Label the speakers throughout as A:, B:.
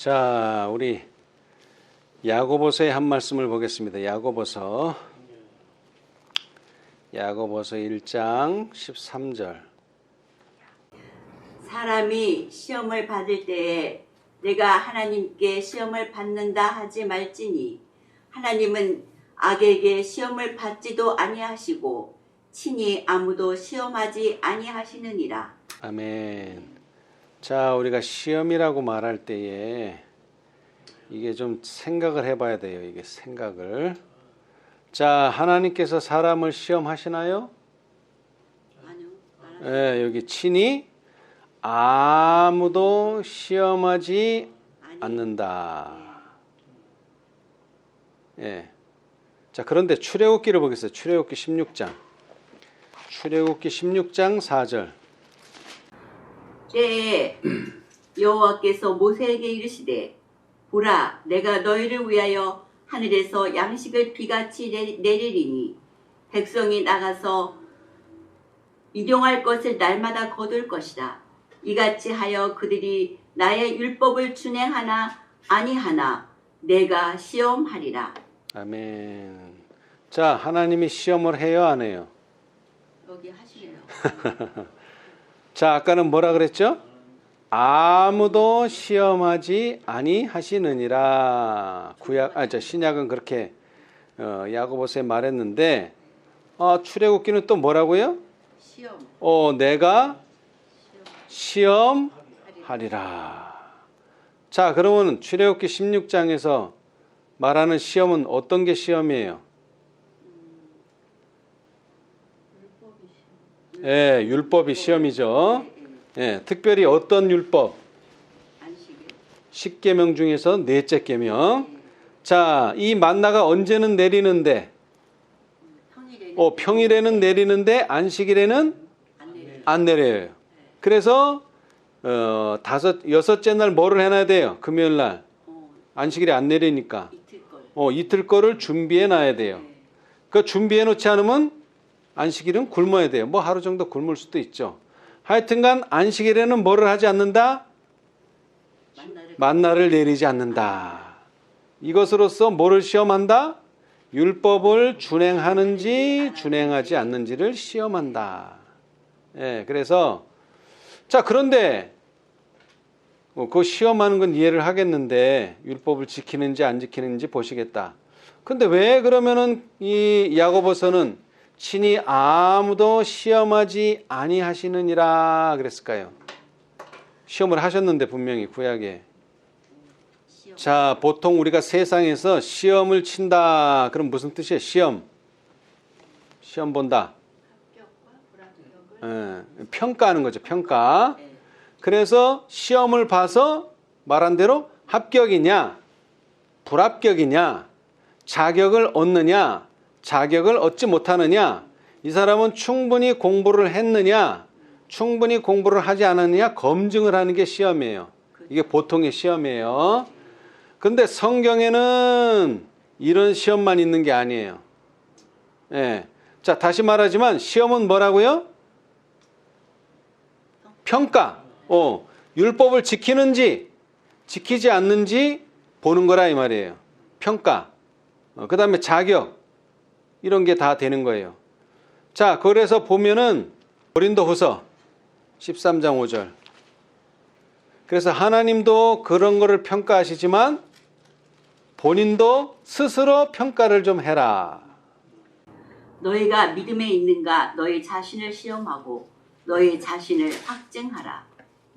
A: 자, 우리 야고보서의 한 말씀을 보겠습니다. 야고보서 1장 13절.
B: 사람이 시험을 받을 때에 내가 하나님께 시험을 받는다 하지 말지니 하나님은 악에게 시험을 받지도 아니하시고 친히 아무도 시험하지 아니하시느니라.
A: 아멘. 자, 우리가 시험이라고 말할 때에 이게 좀 생각을 해봐야 돼요. 이게 생각을. 자, 하나님께서 사람을 시험하시나요?
B: 아니요.
A: 네, 여기 친히 아무도 시험하지 않는다. 예. 자, 그런데 출애굽기를 보겠습니다. 출애굽기 16장. 출애굽기 16장 4절.
B: 때에 여호와께서 모세에게 이르시되 보라 내가 너희를 위하여 하늘에서 양식을 비같이 내리리니 백성이 나가서 일용할 것을 날마다 거둘 것이다. 이같이 하여 그들이 나의 율법을 준행하나 아니하나 내가 시험하리라.
A: 아멘. 자, 하나님이 시험을 해요, 안 해요?
B: 여기 하시래요.
A: 자, 아까는 뭐라 그랬죠? 아무도 시험하지 아니하시느니라. 신약은 그렇게 야고보서에 말했는데, 출애굽기는 또 뭐라고요?
B: 시험.
A: 내가 시험하리라. 자, 그러면 출애굽기 16장에서 말하는 시험은 어떤 게 시험이에요? 예, 율법이 시험이죠. 예, 특별히 어떤 율법? 십계명 중에서 넷째 계명. 자, 이 만나가 언제는 내리는데? 평일에는 내리는데 안식일에는 안 내려요. 그래서 여섯째 날 뭐를 해놔야 돼요? 금요일 날. 안식일에 안 내리니까. 이틀 거를 준비해 놔야 돼요. 그 준비해 놓지 않으면 안식일은 굶어야 돼요. 뭐 하루 정도 굶을 수도 있죠. 하여튼간 안식일에는 뭐를 하지 않는다? 만나를 내리지 않는다. 이것으로써 뭐를 시험한다? 율법을 준행하는지 준행하지 않는지를 시험한다. 예, 그래서 자, 그런데 그 시험하는 건 이해를 하겠는데 율법을 지키는지 안 지키는지 보시겠다. 근데 왜 그러면은 이 야고보서는 친히 아무도 시험하지 아니하시느니라 그랬을까요? 시험을 하셨는데 분명히 구약에. 자, 보통 우리가 세상에서 시험을 친다. 그럼 무슨 뜻이에요? 시험 본다. 평가하는 거죠. 평가. 그래서 시험을 봐서 말한 대로 합격이냐, 불합격이냐, 자격을 얻느냐, 자격을 얻지 못하느냐, 이 사람은 충분히 공부를 했느냐, 충분히 공부를 하지 않았느냐 검증을 하는 게 시험이에요. 이게 보통의 시험이에요. 근데 성경에는 이런 시험만 있는 게 아니에요. 예. 자, 다시 말하지만 시험은 뭐라고요? 평가. 율법을 지키는지 지키지 않는지 보는 거라 이 말이에요. 평가. 그 다음에 자격. 이런 게 다 되는 거예요. 자, 그래서 보면은 고린도후서 13장 5절. 그래서 하나님도 그런 거를 평가하시지만 본인도 스스로 평가를 좀 해라.
B: 너희가 믿음에 있는가 너희 자신을 시험하고 너희 자신을 확증하라.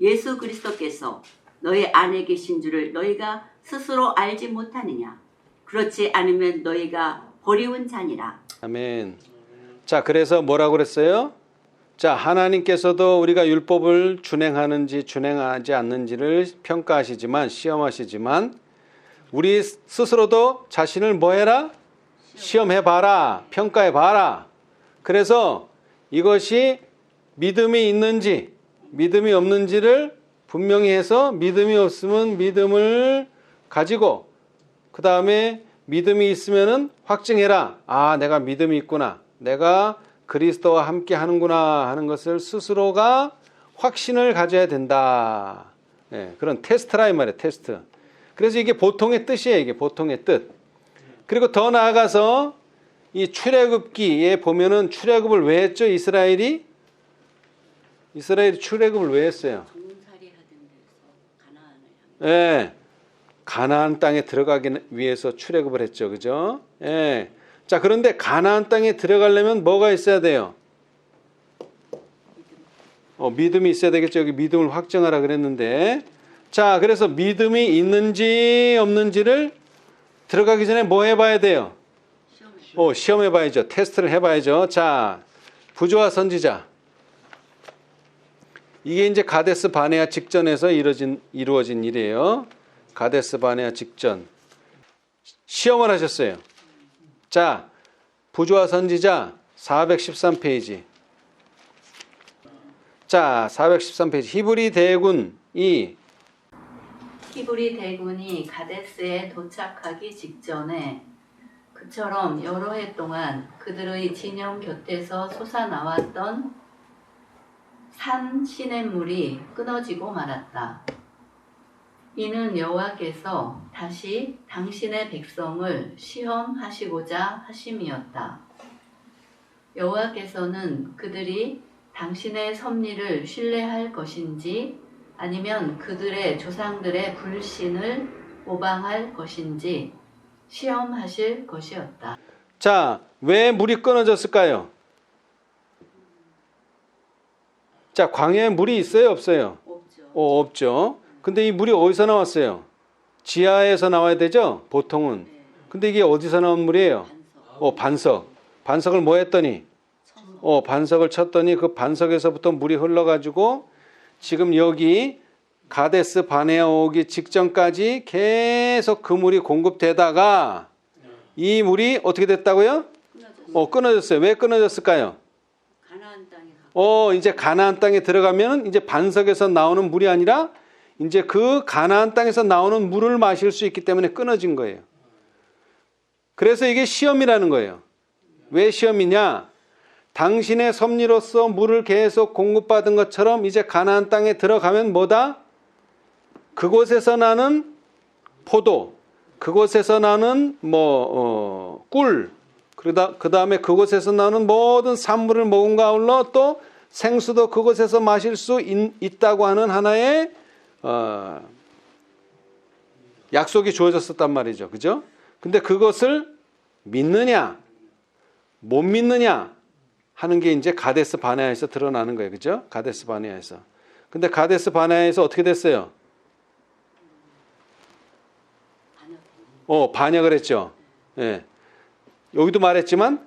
B: 예수 그리스도께서 너희 안에 계신 줄을 너희가 스스로 알지 못하느냐. 그렇지 않으면 너희가 버리운 자니라.
A: 아멘. 자, 그래서 뭐라고 그랬어요? 자, 하나님께서도 우리가 율법을 준행하는지 준행하지 않는지를 평가하시지만 시험하시지만 우리 스스로도 자신을 뭐 해라? 시험해봐라. 평가해봐라. 그래서 이것이 믿음이 있는지 믿음이 없는지를 분명히 해서 믿음이 없으면 믿음을 가지고 그 다음에 믿음이 있으면은 확증해라. 아, 내가 믿음이 있구나. 내가 그리스도와 함께 하는구나 하는 것을 스스로가 확신을 가져야 된다. 네, 그런 테스트라 이 말이에요. 테스트. 그래서 이게 보통의 뜻이에요. 이게 보통의 뜻. 그리고 더 나아가서 이 출애굽기에 보면은 출애굽을 왜 했죠? 이스라엘이 출애굽을 왜 했어요?
B: 종살이 하던 데서 가나안을 향해.
A: 예. 가나안 땅에 들어가기 위해서 출애굽을 했죠. 그죠? 예. 자, 그런데 가나안 땅에 들어가려면 뭐가 있어야 돼요? 믿음이 있어야 되겠죠. 여기 믿음을 확정하라 그랬는데. 자, 그래서 믿음이 있는지 없는지를 들어가기 전에 뭐 해봐야 돼요? 시험해봐야죠. 테스트를 해봐야죠. 자, 부조와 선지자. 이게 이제 가데스 바네아 직전에서 이루어진 일이에요. 가데스 바네아 직전. 시험을 하셨어요. 자, 부조와 선지자 413페이지. 자, 413페이지. 히브리 대군이
B: 가데스에 도착하기 직전에 그처럼 여러 해 동안 그들의 진영 곁에서 솟아나왔던 산 시냇물이 끊어지고 말았다. 이는 여호와께서 다시 당신의 백성을 시험하시고자 하심이었다. 여호와께서는 그들이 당신의 섭리를 신뢰할 것인지 아니면 그들의 조상들의 불신을 모방할 것인지 시험하실 것이었다.
A: 자, 왜 물이 끊어졌을까요? 자, 광야에 물이 있어요, 없어요?
B: 없죠.
A: 없죠. 근데 이 물이 어디서 나왔어요? 지하에서 나와야 되죠? 보통은.
B: 네.
A: 근데 이게 어디서 나온 물이에요?
B: 반석.
A: 반석. 반석을 뭐 했더니? 반석을 쳤더니 그 반석에서부터 물이 흘러가지고 지금 여기 가데스 바네아 오기 직전까지 계속 그 물이 공급되다가 이 물이 어떻게 됐다고요? 끊어졌어요. 왜 끊어졌을까요?
B: 가나안 땅에
A: 이제 가나안 땅에 들어가면 이제 반석에서 나오는 물이 아니라 이제 그 가나안 땅에서 나오는 물을 마실 수 있기 때문에 끊어진 거예요. 그래서 이게 시험이라는 거예요. 왜 시험이냐? 당신의 섭리로서 물을 계속 공급받은 것처럼 이제 가나안 땅에 들어가면 뭐다? 그곳에서 나는 포도, 그곳에서 나는 꿀, 그 다음에 그곳에서 나는 모든 산물을 먹음과 아울러 또 생수도 그곳에서 마실 수 있다고 하는 하나의 약속이 주어졌었단 말이죠. 그죠? 근데 그것을 믿느냐, 못 믿느냐 하는 게 이제 가데스 바네아에서 드러나는 거예요. 그죠? 가데스 바네아에서. 근데 가데스 바네아에서 어떻게 됐어요? 반역을 했죠. 예. 여기도 말했지만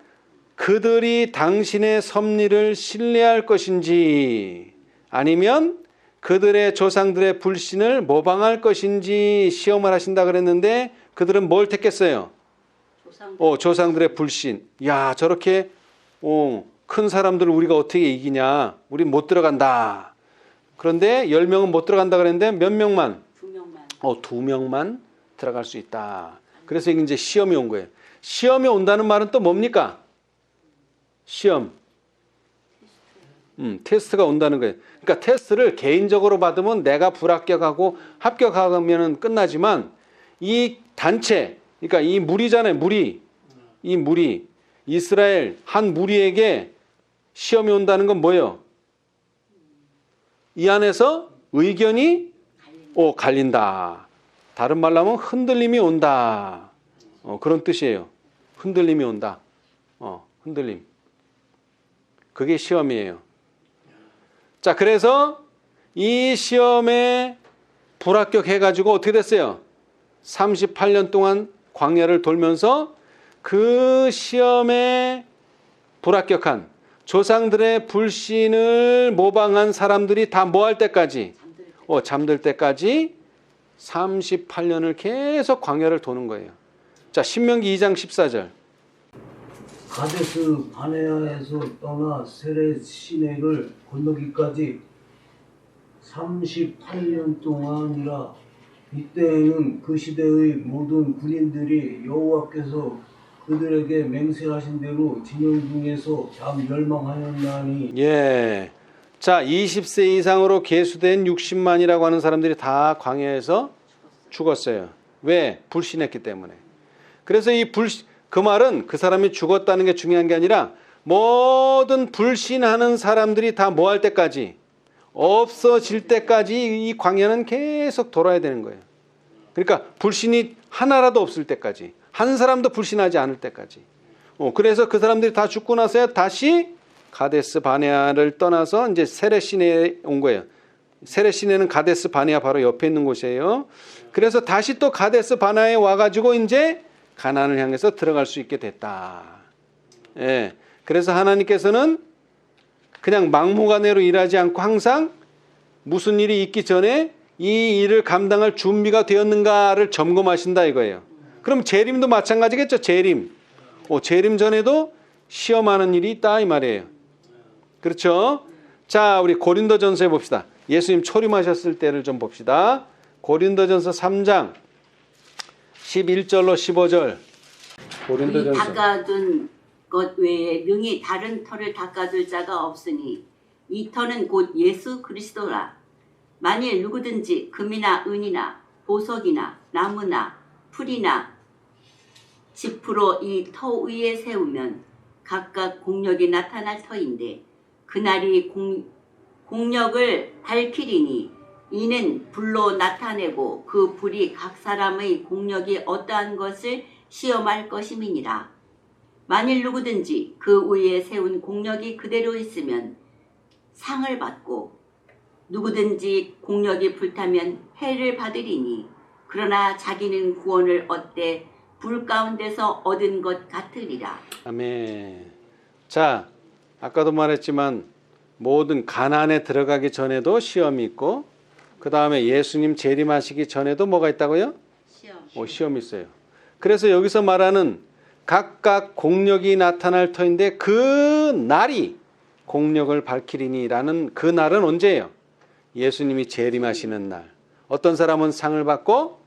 A: 그들이 당신의 섭리를 신뢰할 것인지 아니면 그들의 조상들의 불신을 모방할 것인지 시험을 하신다 그랬는데 그들은 뭘 택했어요? 조상들의 불신. 야, 저렇게 큰 사람들을 우리가 어떻게 이기냐? 우린 못 들어간다. 그런데 10명은 못 들어간다 그랬는데 몇 명만?
B: 2명만.
A: 2명만 들어갈 수 있다. 그래서 이게 이제 시험이 온 거예요. 시험이 온다는 말은 또 뭡니까? 시험. 테스트가 온다는 거예요. 그러니까 테스트를 개인적으로 받으면 내가 불합격하고 합격하면 끝나지만 이 단체, 그러니까 이 무리잖아요. 이 무리. 이스라엘 한 무리에게 시험이 온다는 건 뭐예요? 이 안에서 의견이 갈린다. 다른 말로 하면 흔들림이 온다. 그런 뜻이에요. 흔들림이 온다. 흔들림. 그게 시험이에요. 자, 그래서 이 시험에 불합격해가지고 어떻게 됐어요? 38년 동안 광야를 돌면서 그 시험에 불합격한 조상들의 불신을 모방한 사람들이 다 뭐 할 때까지? 잠들 때까지 38년을 계속 광야를 도는 거예요. 자, 신명기 2장 14절.
C: 가데스 바네아에서 떠나 세레 시내를 건너기까지 38년 동안이라. 이때에는 그 시대의 모든 군인들이 여호와께서 그들에게 맹세하신 대로 진영 중에서 다 멸망하였나니.
A: 예. 자, 20세 이상으로 계수된 60만이라고 하는 사람들이 다 광야에서 죽었어요. 왜? 불신했기 때문에. 그래서 그 말은 그 사람이 죽었다는 게 중요한 게 아니라 모든 불신하는 사람들이 다 뭐 할 때까지, 없어질 때까지 이 광야는 계속 돌아야 되는 거예요. 그러니까 불신이 하나라도 없을 때까지, 한 사람도 불신하지 않을 때까지. 그래서 그 사람들이 다 죽고 나서야 다시 가데스 바네아를 떠나서 이제 세레시내에 온 거예요. 세레시내는 가데스 바네아 바로 옆에 있는 곳이에요. 그래서 다시 또 가데스 바네아에 와가지고 이제 가나안을 향해서 들어갈 수 있게 됐다. 예. 그래서 하나님께서는 그냥 막무가내로 일하지 않고 항상 무슨 일이 있기 전에 이 일을 감당할 준비가 되었는가를 점검하신다 이거예요. 그럼 재림도 마찬가지겠죠. 재림 전에도 시험하는 일이 있다 이 말이에요. 그렇죠? 자, 우리 고린도전서에 봅시다. 예수님 초림하셨을 때를 좀 봅시다. 고린도전서 3장 11절로 15절. 고린도전서.
B: 닦아둔 것 외에 능히 다른 터를 닦아둘 자가 없으니 이 터는 곧 예수 그리스도라. 만일 누구든지 금이나 은이나 보석이나 나무나 풀이나 짚으로 이 터 위에 세우면 각각 공력이 나타날 터인데 그날이 공력을 밝히리니 이는 불로 나타내고 그 불이 각 사람의 공력이 어떠한 것을 시험할 것임이니라. 만일 누구든지 그 위에 세운 공력이 그대로 있으면 상을 받고 누구든지 공력이 불타면 해를 받으리니 그러나 자기는 구원을 얻되 불 가운데서 얻은 것 같으리라.
A: 아멘. 자, 아까도 말했지만 모든 가나안에 들어가기 전에도 시험이 있고 그 다음에 예수님 재림하시기 전에도 뭐가 있다고요? 시험이 있어요. 그래서 여기서 말하는 각각 공력이 나타날 터인데 그 날이 공력을 밝히리니라는 그 날은 언제예요? 예수님이 재림하시는 날. 어떤 사람은 상을 받고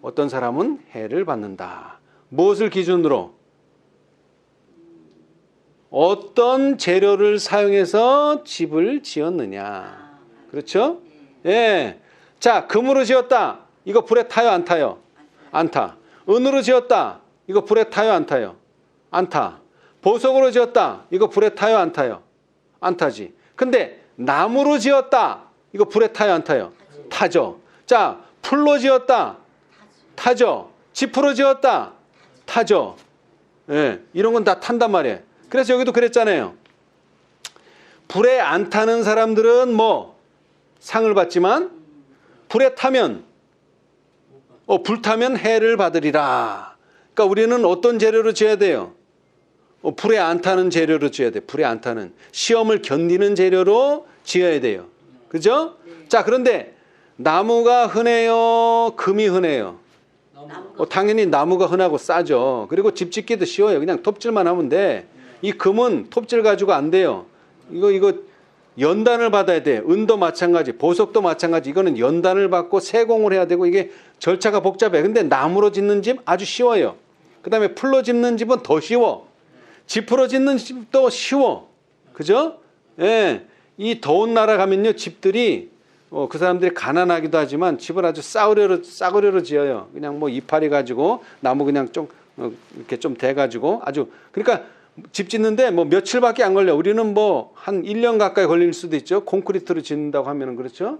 A: 어떤 사람은 해를 받는다. 무엇을 기준으로? 어떤 재료를 사용해서 집을 지었느냐. 그렇죠? 예. 자, 금으로 지었다. 이거 불에 타요, 안 타요? 안 타. 은으로 지었다. 이거 불에 타요, 안 타요? 안 타. 보석으로 지었다. 이거 불에 타요, 안 타요? 안 타지. 근데 나무로 지었다. 이거 불에 타요, 안 타요? 타죠. 자, 풀로 지었다. 타죠. 지프로 지었다. 타죠. 예, 이런 건 다 탄단 말이에요. 그래서 여기도 그랬잖아요. 불에 안 타는 사람들은 뭐 상을 받지만 불에 타면 불타면 해를 받으리라. 그러니까 우리는 어떤 재료로 지어야 돼요? 불에 안 타는 재료로 지어야 돼요. 불에 안 타는 시험을 견디는 재료로 지어야 돼요. 그죠? 자, 그런데 나무가 흔해요? 금이 흔해요? 당연히 나무가 흔하고 싸죠. 그리고 집 짓기도 쉬워요. 그냥 톱질만 하면 돼. 이 금은 톱질 가지고 안 돼요. 이거 연단을 받아야 돼. 은도 마찬가지, 보석도 마찬가지. 이거는 연단을 받고 세공을 해야 되고 이게 절차가 복잡해. 근데 나무로 짓는 집 아주 쉬워요. 그 다음에 풀로 짓는 집은 더 쉬워. 지프로 짓는 집도 쉬워. 그죠? 예. 이 더운 나라 가면요, 집들이 그 사람들이 가난하기도 하지만 집을 아주 싸구려로 지어요. 그냥 뭐 이파리 가지고 나무 그냥 좀 이렇게 좀 대가지고 아주 그러니까 집 짓는데 뭐 며칠밖에 안 걸려. 우리는 뭐 한 1년 가까이 걸릴 수도 있죠. 콘크리트로 짓는다고 하면은 그렇죠.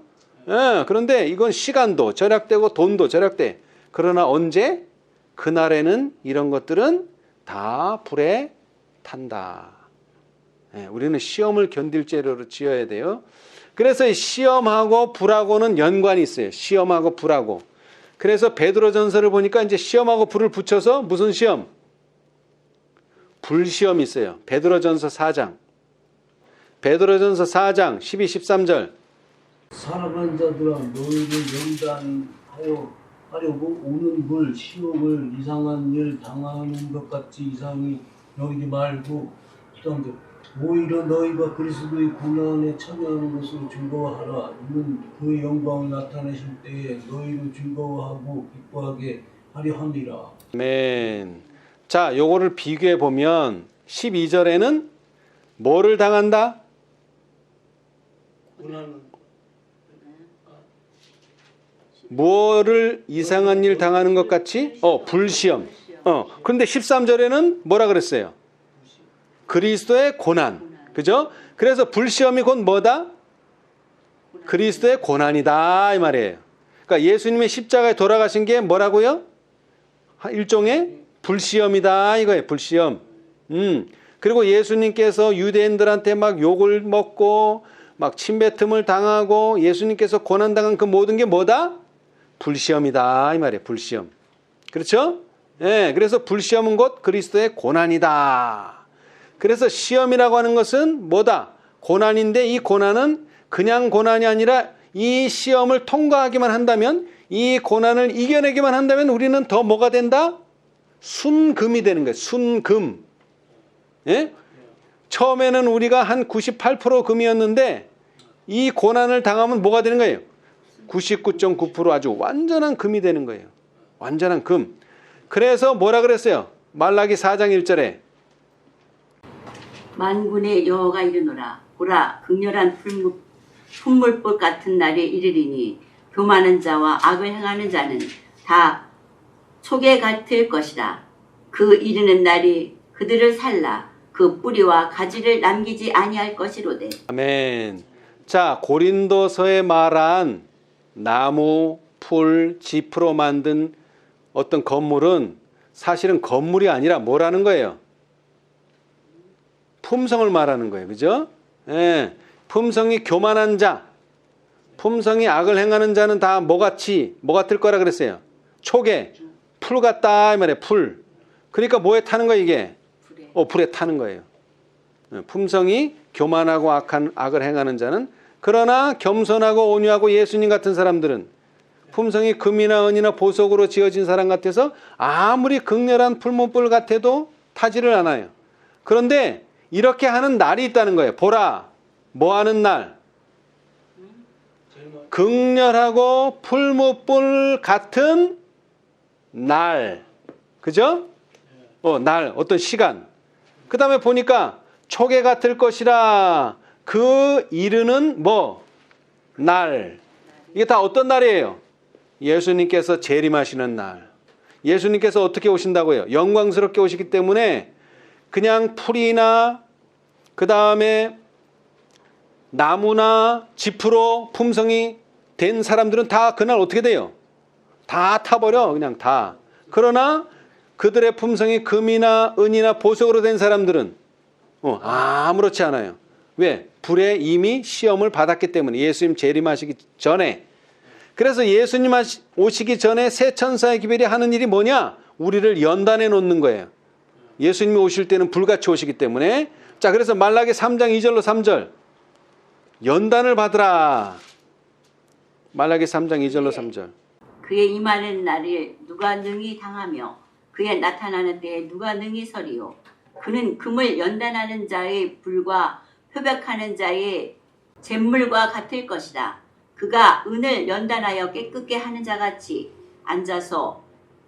A: 예, 그런데 이건 시간도 절약되고 돈도 절약돼. 그러나 언제? 그날에는 이런 것들은 다 불에 탄다. 예, 우리는 시험을 견딜 재료로 지어야 돼요. 그래서 시험하고 불하고는 연관이 있어요. 시험하고 불하고. 그래서 베드로전서를 보니까 이제 시험하고 불을 붙여서 무슨 시험? 불시험이 있어요. 베드로전서 4장. 베드로전서 4장 12, 13절.
C: 사랑하는 자들아 너희를 연단하여 하려고 오는 불 시험을 이상한 일 당하는 것 같이 이상히 여기지 말고 오히려 너희가 그리스도의 고난에 참여하는 것으로 즐거워하라. 이는 그 영광을 나타내실 때에 너희로 즐거워하고 기뻐하게 하려 함이라.
A: 아멘. 자, 요거를 비교해 보면 12절에는 뭐를 당한다? 뭐를 이상한 일 당하는 것 같이? 불시험. 그런데 13절에는 뭐라 그랬어요? 그리스도의 고난. 그죠? 그래서 불시험이 곧 뭐다? 그리스도의 고난이다 이 말이에요. 그러니까 예수님의 십자가에 돌아가신 게 뭐라고요? 일종의 불시험이다 이거예요. 불시험. 그리고 예수님께서 유대인들한테 막 욕을 먹고 막 침뱉음을 당하고 예수님께서 고난당한 그 모든 게 뭐다? 불시험이다 이 말이에요. 불시험. 그렇죠? 예, 그래서 불시험은 곧 그리스도의 고난이다. 그래서 시험이라고 하는 것은 뭐다? 고난인데 이 고난은 그냥 고난이 아니라 이 시험을 통과하기만 한다면, 이 고난을 이겨내기만 한다면 우리는 더 뭐가 된다? 순금이 되는 거예요. 순금. 예? 처음에는 우리가 한 98% 금이었는데 이 고난을 당하면 뭐가 되는 거예요? 99.9% 아주 완전한 금이 되는 거예요. 완전한 금. 그래서 뭐라 그랬어요? 말라기 4장 1절에
B: 만군의 여호와가 이르노라. 보라, 극렬한 풍물불 같은 날이 이르리니 교만한 자와 악을 행하는 자는 다 촉에 같을 것이라. 그 이르는 날이 그들을 살라. 그 뿌리와 가지를 남기지 아니할 것이로되.
A: 아멘. 자, 고린도서에 말한 나무, 풀, 짚으로 만든 어떤 건물은 사실은 건물이 아니라 뭐라는 거예요? 품성을 말하는 거예요. 그죠? 예. 품성이 교만한 자, 품성이 악을 행하는 자는 다 뭐 같을 거라 그랬어요? 촉에, 풀 같다 이 말이에요. 풀. 그러니까 뭐에 타는 거예요 이게? 불에 타는 거예요. 품성이 교만하고 악을 행하는 자는, 그러나 겸손하고 온유하고 예수님 같은 사람들은 품성이 금이나 은이나 보석으로 지어진 사람 같아서 아무리 극렬한 풀무불 같아도 타지를 않아요. 그런데 이렇게 하는 날이 있다는 거예요. 보라, 뭐 하는 날? 극렬하고 풀무불 같은 날. 그죠? 날, 어떤 시간. 그 다음에 보니까 촉에 같을 것이라. 그 이르는 뭐? 날. 이게 다 어떤 날이에요? 예수님께서 재림하시는 날. 예수님께서 어떻게 오신다고요? 영광스럽게 오시기 때문에 그냥 풀이나 그 다음에 나무나 짚으로 품성이 된 사람들은 다 그날 어떻게 돼요? 다 타버려. 그냥 다. 그러나 그들의 품성이 금이나 은이나 보석으로 된 사람들은 아무렇지 않아요. 왜? 불에 이미 시험을 받았기 때문에. 예수님 재림하시기 전에. 그래서 예수님 오시기 전에 새 천사의 기별이 하는 일이 뭐냐? 우리를 연단해 놓는 거예요. 예수님이 오실 때는 불같이 오시기 때문에. 자, 그래서 말라기 3장 2절로 3절. 연단을 받으라. 말라기 3장 2절로 3절.
B: 그의 임하는 날을 누가 능히 당하며 그의 나타나는 때에 누가 능히 서리요. 그는 금을 연단하는 자의 불과 표백하는 자의 잿물과 같을 것이다. 그가 은을 연단하여 깨끗게 하는 자같이 앉아서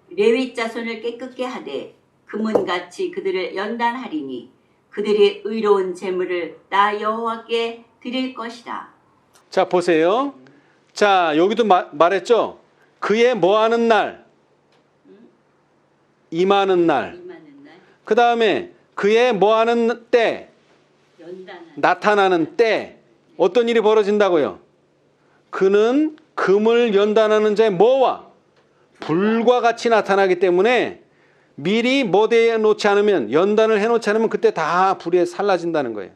B: 레위 자손을 깨끗게 하되 금은같이 그들을 연단하리니 그들이 의로운 제물을 나 여호와께 드릴 것이다.
A: 자, 보세요. 자, 여기도 말했죠. 그의 뭐하는 날? 임하는 날. 그 다음에 그의 뭐하는 때? 나타나는 때. 어떤 일이 벌어진다고요? 그는 금을 연단하는 자의 뭐와? 불과 같이 나타나기 때문에 미리 뭐 대놓지 않으면, 연단을 해놓지 않으면 그때 다 불에 살라진다는 거예요.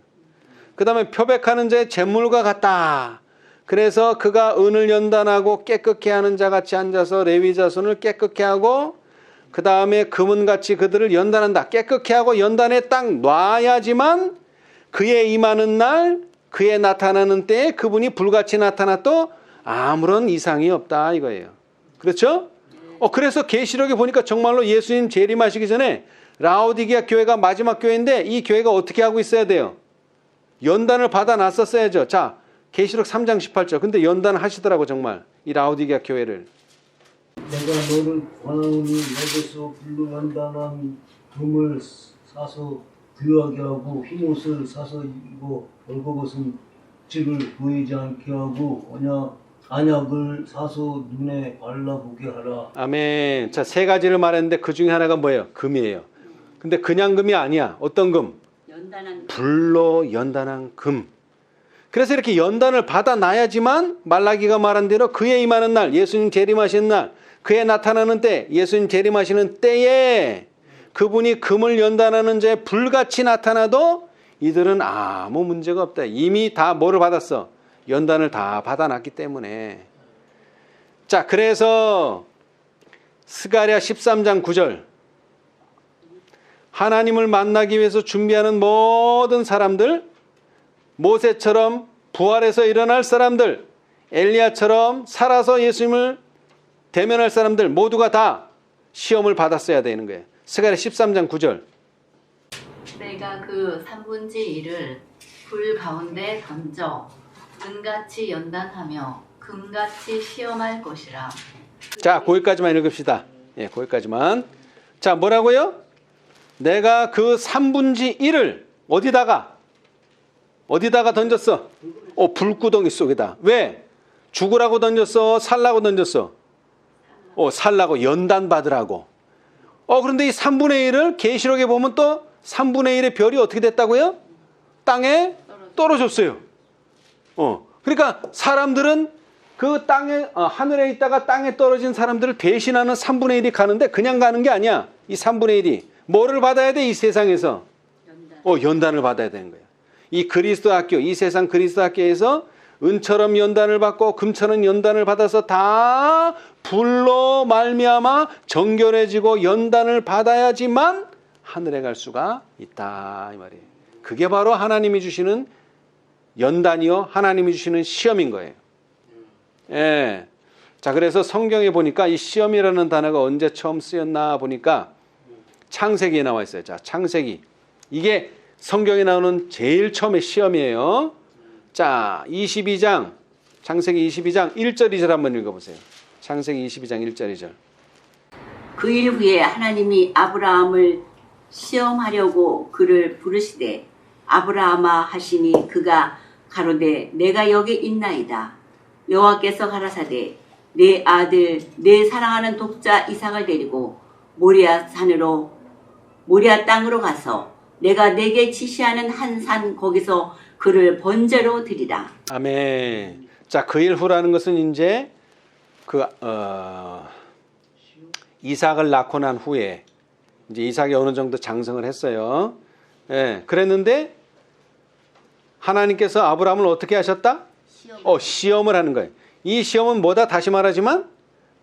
A: 그 다음에 표백하는 자의 잿물과 같다. 그래서 그가 은을 연단하고 깨끗게 하는 자같이 앉아서 레위 자손을 깨끗게 하고, 그 다음에 금은같이 그들을 연단한다. 깨끗게 하고 연단에 딱 놔야지만 그의 임하는 날, 그의 나타나는 때에 그분이 불같이 나타나도 아무런 이상이 없다 이거예요. 그렇죠? 그래서 계시록에 보니까 정말로 예수님 재림하시기 전에 라오디게아 교회가 마지막 교회인데 이 교회가 어떻게 하고 있어야 돼요? 연단을 받아놨었어야죠. 자, 계시록 3장 18절. 근데 연단을 하시더라고 정말 이 라오디게아 교회를.
C: 내가 너를 권하노니 내게서 불로 연단한 금을 사서 귀하게 하고 흰옷을 사서 입어 벌거벗은 찌를 보이지 않게 하고 언약 안약을 사서 눈에 발라보게 하라.
A: 아멘. 자, 세 가지를 말했는데 그 중에 하나가 뭐예요? 금이에요. 근데 그냥 금이 아니야. 어떤 금?
B: 연단한
A: 불로 연단한 금. 그래서 이렇게 연단을 받아놔야지만 말라기가 말한 대로 그의 임하는 날, 예수님 재림하시는 날, 그의 나타나는 때, 예수님 재림하시는 때에 그분이 금을 연단하는 자에 불같이 나타나도 이들은 아무 문제가 없다. 이미 다 뭐를 받았어? 연단을 다 받아놨기 때문에. 자, 그래서 스가랴 13장 9절 하나님을 만나기 위해서 준비하는 모든 사람들, 모세처럼 부활해서 일어날 사람들, 엘리야처럼 살아서 예수님을 대면할 사람들 모두가 다 시험을 받았어야 되는 거예요. 스가랴 13장 9절.
D: 내가 그 3분의 1을 불 가운데 던져 은같이 연단하며 금같이 시험할 것이라.
A: 자, 거기까지만 읽읍시다. 예, 거기까지만. 자, 뭐라고요? 내가 그 3분의 1을 어디다가 던졌어? 불구덩이 속에다. 왜? 죽으라고 던졌어? 살라고 던졌어? 살라고, 연단 받으라고. 그런데 이 3분의 1을 계시록에 보면 또 3분의 1의 별이 어떻게 됐다고요? 땅에 떨어졌어요. 그러니까 사람들은 그 땅에, 하늘에 있다가 땅에 떨어진 사람들을 대신하는 3분의 1이 가는데 그냥 가는 게 아니야. 이 3분의 1이. 뭐를 받아야 돼? 이 세상에서. 연단을 받아야 되는 거야. 이 그리스도 학교, 이 세상 그리스도 학교에서 은처럼 연단을 받고 금처럼 연단을 받아서 다 불로 말미암아 정결해지고 연단을 받아야지만 하늘에 갈 수가 있다 이 말이에요. 그게 바로 하나님이 주시는 연단이요, 하나님이 주시는 시험인 거예요. 예. 자, 그래서 성경에 보니까 이 시험이라는 단어가 언제 처음 쓰였나 보니까 창세기에 나와 있어요. 자, 창세기. 이게 성경에 나오는 제일 처음의 시험이에요. 자, 22장, 창세기 22장 1절 2절 한번 읽어보세요. 창세기 22장 1절 2절.
B: 그 일 후에 하나님이 아브라함을 시험하려고 그를 부르시되 아브라함아 하시니 그가 가로되 내가 여기 있나이다. 여호와께서 가라사대 내 아들 내 사랑하는 독자 이삭을 데리고 모리아 땅으로 가서 내가 내게 지시하는 한 산 거기서 그를 번제로 드리라.
A: 아멘. 자, 그 일 후라는 것은 이제 이삭을 낳고 난 후에 이제 이삭이 어느 정도 장성을 했어요. 예, 그랬는데 하나님께서 아브라함을 어떻게 하셨다? 시험을 하는 거예요. 이 시험은 뭐다? 다시 말하지만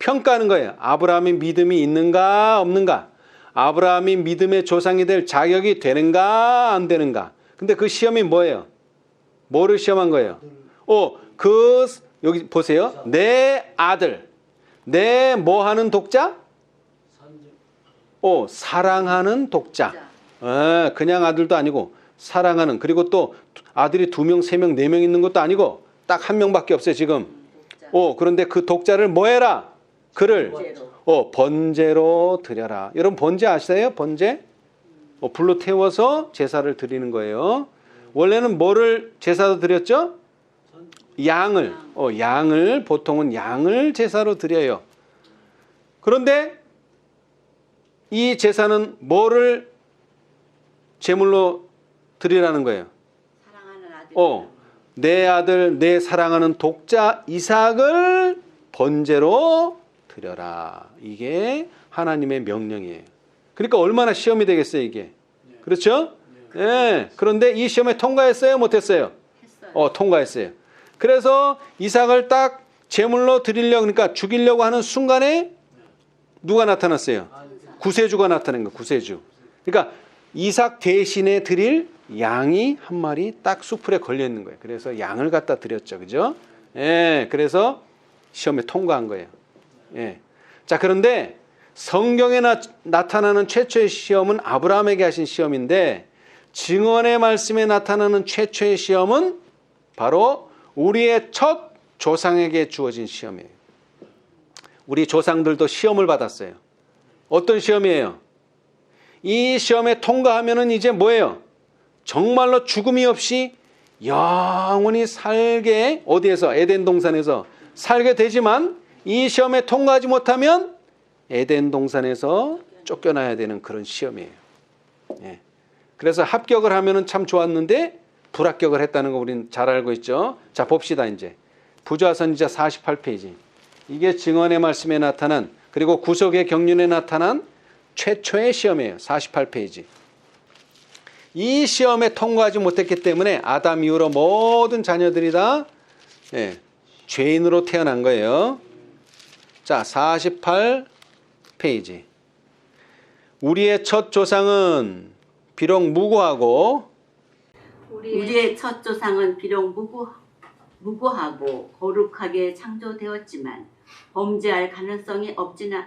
A: 평가하는 거예요. 아브라함이 믿음이 있는가 없는가? 아브라함이 믿음의 조상이 될 자격이 되는가 안 되는가? 근데 그 시험이 뭐예요? 뭐를 시험한 거예요? 여기 보세요. 내 아들, 내 뭐 하는 독자? 사랑하는 독자. 그냥 아들도 아니고 사랑하는. 그리고 또 아들이 2명, 3명, 4명 있는 것도 아니고 딱 1명밖에 없어요 지금. 그런데 그 독자를 뭐 해라? 그를 번제로 드려라. 여러분 번제 아세요? 번제? 불로 태워서 제사를 드리는 거예요. 원래는 뭐를 제사로 드렸죠? 양을. 양을, 보통은 양을 제사로 드려요. 그런데 이 제사는 뭐를 제물로 드리라는 거예요?
B: 사랑하는 아들.
A: 내 아들, 내 사랑하는 독자 이삭을 번제로 드려라. 이게 하나님의 명령이에요. 그러니까 얼마나 시험이 되겠어요, 이게. 그렇죠? 예. 그런데 이 시험에 통과했어요, 못했어요?
B: 했어요.
A: 통과했어요. 그래서 이삭을 딱 제물로 드리려고, 그러니까 죽이려고 하는 순간에 누가 나타났어요? 구세주가 나타난 거예요, 구세주. 그러니까 이삭 대신에 드릴 양이 한 마리 딱 수풀에 걸려 있는 거예요. 그래서 양을 갖다 드렸죠. 그죠? 예. 그래서 시험에 통과한 거예요. 예. 자, 그런데 성경에 나타나는 최초의 시험은 아브라함에게 하신 시험인데 증언의 말씀에 나타나는 최초의 시험은 바로 우리의 첫 조상에게 주어진 시험이에요. 우리 조상들도 시험을 받았어요. 어떤 시험이에요? 이 시험에 통과하면은 이제 뭐예요? 정말로 죽음이 없이 영원히 살게, 어디에서? 에덴 동산에서 살게 되지만 이 시험에 통과하지 못하면 에덴 동산에서 쫓겨나야 되는 그런 시험이에요. 예. 그래서 합격을 하면은 참 좋았는데 불합격을 했다는 거 우리는 잘 알고 있죠. 자, 봅시다. 이제 부조화선지자 48페이지. 이게 증언의 말씀에 나타난, 그리고 구속의 경륜에 나타난 최초의 시험이에요. 48페이지. 이 시험에 통과하지 못했기 때문에 아담 이후로 모든 자녀들이 다 죄인으로 태어난 거예요. 자, 48페이지. 우리의 첫 조상은 비록 무고하고
B: 우리의 첫 조상은 비록 무고하고 거룩하게 창조되었지만 범죄할 가능성이 없지는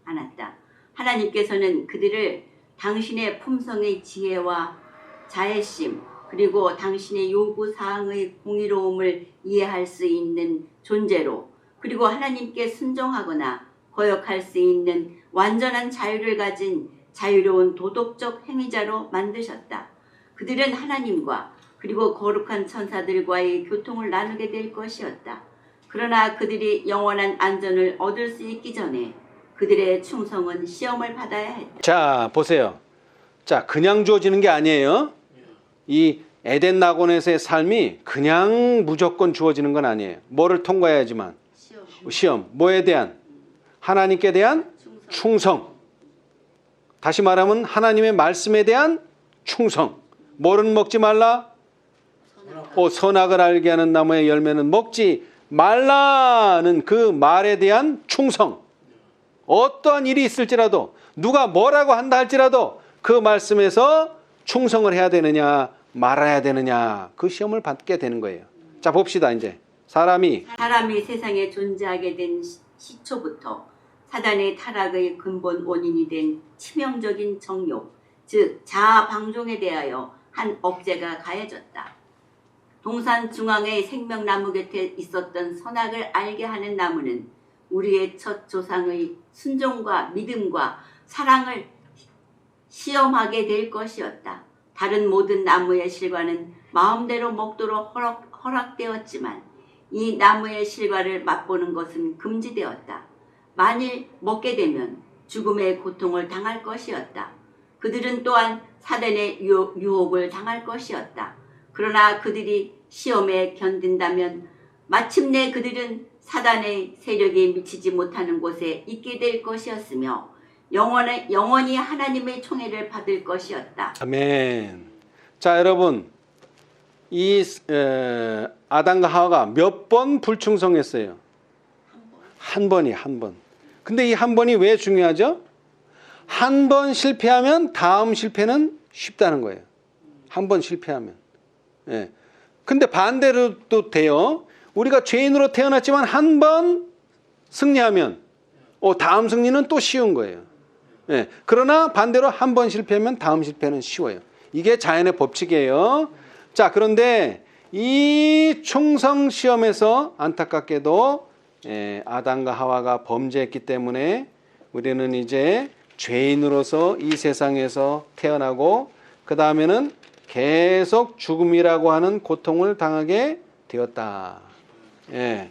B: 않았다. 하나님께서는 그들을 당신의 품성의 지혜와 자애심 그리고 당신의 요구사항의 공의로움을 이해할 수 있는 존재로, 그리고 하나님께 순종하거나 거역할 수 있는 완전한 자유를 가진 자유로운 도덕적 행위자로 만드셨다. 그들은 하나님과 그리고 거룩한 천사들과의 교통을 나누게 될 것이었다. 그러나 그들이 영원한 안전을 얻을 수 있기 전에 그들의 충성은 시험을 받아야 했다.
A: 자, 보세요. 자, 그냥 주어지는 게 아니에요. 이 에덴 낙원에서의 삶이 그냥 무조건 주어지는 건 아니에요. 뭐를 통과해야지만. 시험. 뭐에 대한? 하나님께 대한 충성. 다시 말하면 하나님의 말씀에 대한 충성. 뭐는 먹지 말라? 선악을 알게 하는 나무의 열매는 먹지 말라는 그 말에 대한 충성. 어떠한 일이 있을지라도, 누가 뭐라고 한다 할지라도 그 말씀에서 충성을 해야 되느냐 말아야 되느냐, 그 시험을 받게 되는 거예요. 자, 봅시다. 이제 사람이
B: 세상에 존재하게 된 시초부터 사단의 타락의 근본 원인이 된 치명적인 정욕, 즉 자아 방종에 대하여 한 억제가 가해졌다. 동산 중앙의 생명나무 곁에 있었던 선악을 알게 하는 나무는 우리의 첫 조상의 순종과 믿음과 사랑을 시험하게 될 것이었다. 다른 모든 나무의 실과는 마음대로 먹도록 허락되었지만 이 나무의 실과를 맛보는 것은 금지되었다. 만일 먹게 되면 죽음의 고통을 당할 것이었다. 그들은 또한 사단의 유혹을 당할 것이었다. 그러나 그들이 시험에 견딘다면 마침내 그들은 사단의 세력에 미치지 못하는 곳에 있게 될 것이었으며 영원히 하나님의 총애를 받을 것이었다.
A: 아멘. 자, 여러분, 이 아담과 하와가 몇 번 불충성했어요? 한 번이 한 번. 근데 이 한 번이 왜 중요하죠? 한 번 실패하면 다음 실패는 쉽다는 거예요. 한 번 실패하면. 예. 근데 반대로 또 돼요. 우리가 죄인으로 태어났지만 한 번 승리하면 다음 승리는 또 쉬운 거예요. 예. 그러나 반대로 한 번 실패하면 다음 실패는 쉬워요. 이게 자연의 법칙이에요. 자, 그런데 이 충성 시험에서 안타깝게도 아담과 하와가 범죄했기 때문에 우리는 이제 죄인으로서 이 세상에서 태어나고 그 다음에는 계속 죽음이라고 하는 고통을 당하게 되었다. 예.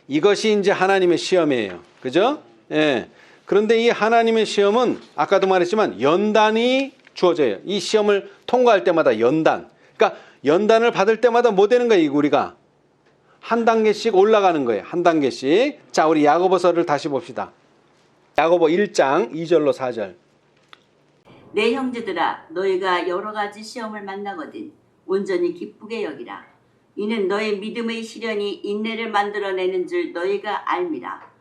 A: 이것이 이제 하나님의 시험이에요. 그죠? 예. 그런데 이 하나님의 시험은 아까도 말했지만 연단이 주어져요. 이 시험을 통과할 때마다 연단. 그러니까 연단을 받을 때마다 뭐 되는 거예요? 우리가 한 단계씩 올라가는 거예요. 한 단계씩. 자, 우리 야고보서를 다시 봅시다. 야고보 1장 2절로 4절.
B: 내 형제들아, 너희가 여러 가지 시험을 만나거든 온전히 기쁘게 여기라. 이는 너희 믿음의 시련이 인내를 만들어내는 줄 너희가 알미라.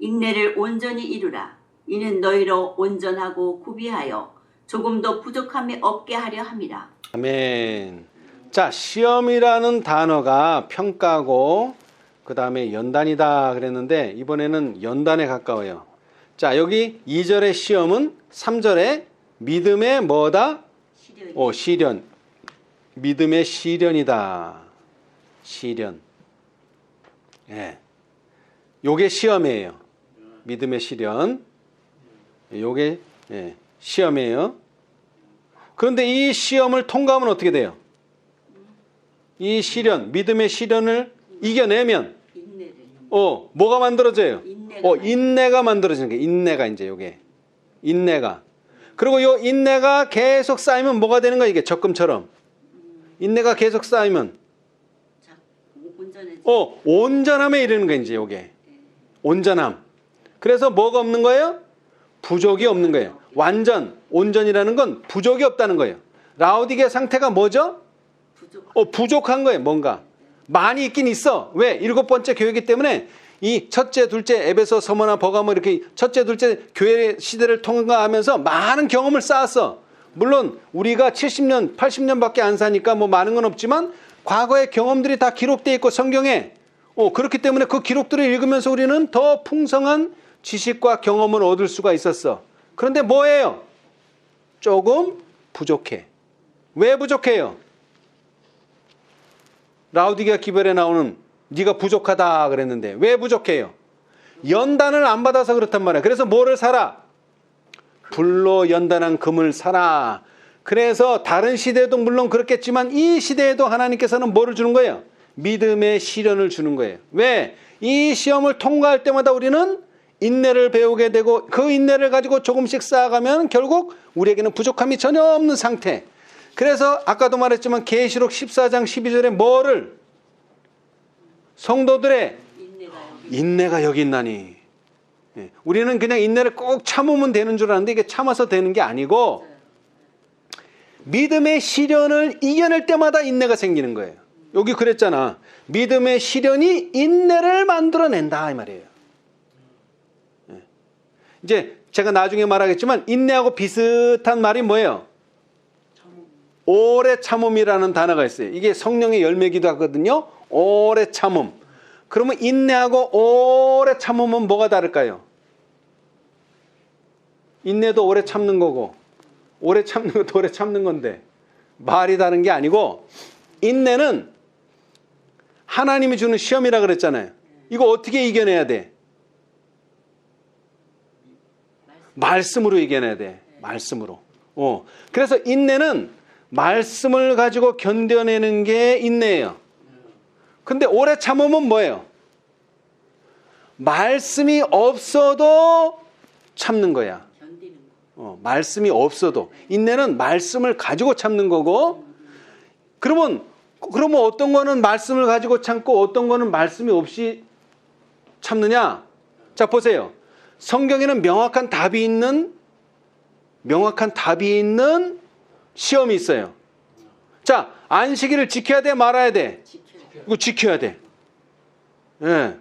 B: 인내를 온전히 이루라. 이는 너희로 온전하고 구비하여 조금도 부족함이 없게 하려 함이라.
A: 아멘. 자, 시험이라는 단어가 평가고 그 다음에 연단이다 그랬는데 이번에는 연단에 가까워요. 자, 여기 2절의 시험은 3절에 믿음의 뭐다? 시련. 믿음의 시련이다. 시련. 예. 요게 시험이에요. 믿음의 시련. 요게 시험이에요. 그런데 이 시험을 통과하면 어떻게 돼요? 이 시련, 믿음의 시련을
B: 인내를
A: 뭐가 만들어져요?
B: 인내가
A: 인내가 만들어지는 거예요. 인내가 이제 요게. 인내가. 그리고 요 인내가 계속 쌓이면 뭐가 되는 거야? 이게 적금처럼. 인내가 계속 쌓이면
B: 자, 온전해지.
A: 온전함에 이르는 거예요, 이제 요게. 온전함. 그래서 뭐가 없는 거예요? 부족이 없는 거예요. 완전, 온전이라는 건 부족이 없다는 거예요. 라오디게 상태가 뭐죠? 부족한 거예요, 뭔가. 많이 있긴 있어. 왜? 7번째 교회이기 때문에 이 첫째, 둘째, 에베소, 서머나, 버가모 이렇게 첫째, 둘째 교회 시대를 통과하면서 많은 경험을 쌓았어. 물론 우리가 70년, 80년밖에 안 사니까 뭐 많은 건 없지만 과거의 경험들이 다 기록되어 있고 성경에 그렇기 때문에 그 기록들을 읽으면서 우리는 더 풍성한 지식과 경험을 얻을 수가 있었어. 그런데 뭐예요? 조금 부족해. 왜 부족해요? 라오디게아 기별에 나오는 네가 부족하다 그랬는데 왜 부족해요? 연단을 안 받아서 그렇단 말이야. 그래서 뭐를 사라? 불로 연단한 금을 사라. 그래서 다른 시대도 물론 그렇겠지만 이 시대에도 하나님께서는 뭐를 주는 거예요? 믿음의 시련을 주는 거예요. 왜? 이 시험을 통과할 때마다 우리는 인내를 배우게 되고 그 인내를 가지고 조금씩 쌓아가면 결국 우리에게는 부족함이 전혀 없는 상태. 그래서 아까도 말했지만 계시록 14장 12절에 뭐를? 성도들의 인내가 여기 있나니. 우리는 그냥 인내를 꼭 참으면 되는 줄 아는데 이게 참아서 되는 게 아니고 믿음의 시련을 이겨낼 때마다 인내가 생기는 거예요. 여기 그랬잖아. 믿음의 시련이 인내를 만들어낸다 이 말이에요. 이제 제가 나중에 말하겠지만 인내하고 비슷한 말이 뭐예요? 오래 참음이라는 단어가 있어요. 이게 성령의 열매기도 하거든요. 오래 참음. 그러면 인내하고 오래 참음은 뭐가 다를까요? 인내도 오래 참는 거고 오래 참는 것도 오래 참는 건데 말이 다른 게 아니고 인내는 하나님이 주는 시험이라 그랬잖아요. 이거 어떻게 이겨내야 돼? 말씀으로 이겨내야 돼. 말씀으로. 그래서 인내는 말씀을 가지고 견뎌내는 게 인내예요. 근데 오래 참으면 뭐예요? 말씀이 없어도 참는 거야. 말씀이 없어도. 인내는 말씀을 가지고 참는 거고 그러면 어떤 거는 말씀을 가지고 참고 어떤 거는 말씀이 없이 참느냐? 자 보세요. 성경에는 명확한 답이 있는 시험이 있어요. 자, 안식일을 지켜야 돼, 말아야 돼? 이거 지켜야 돼. 예.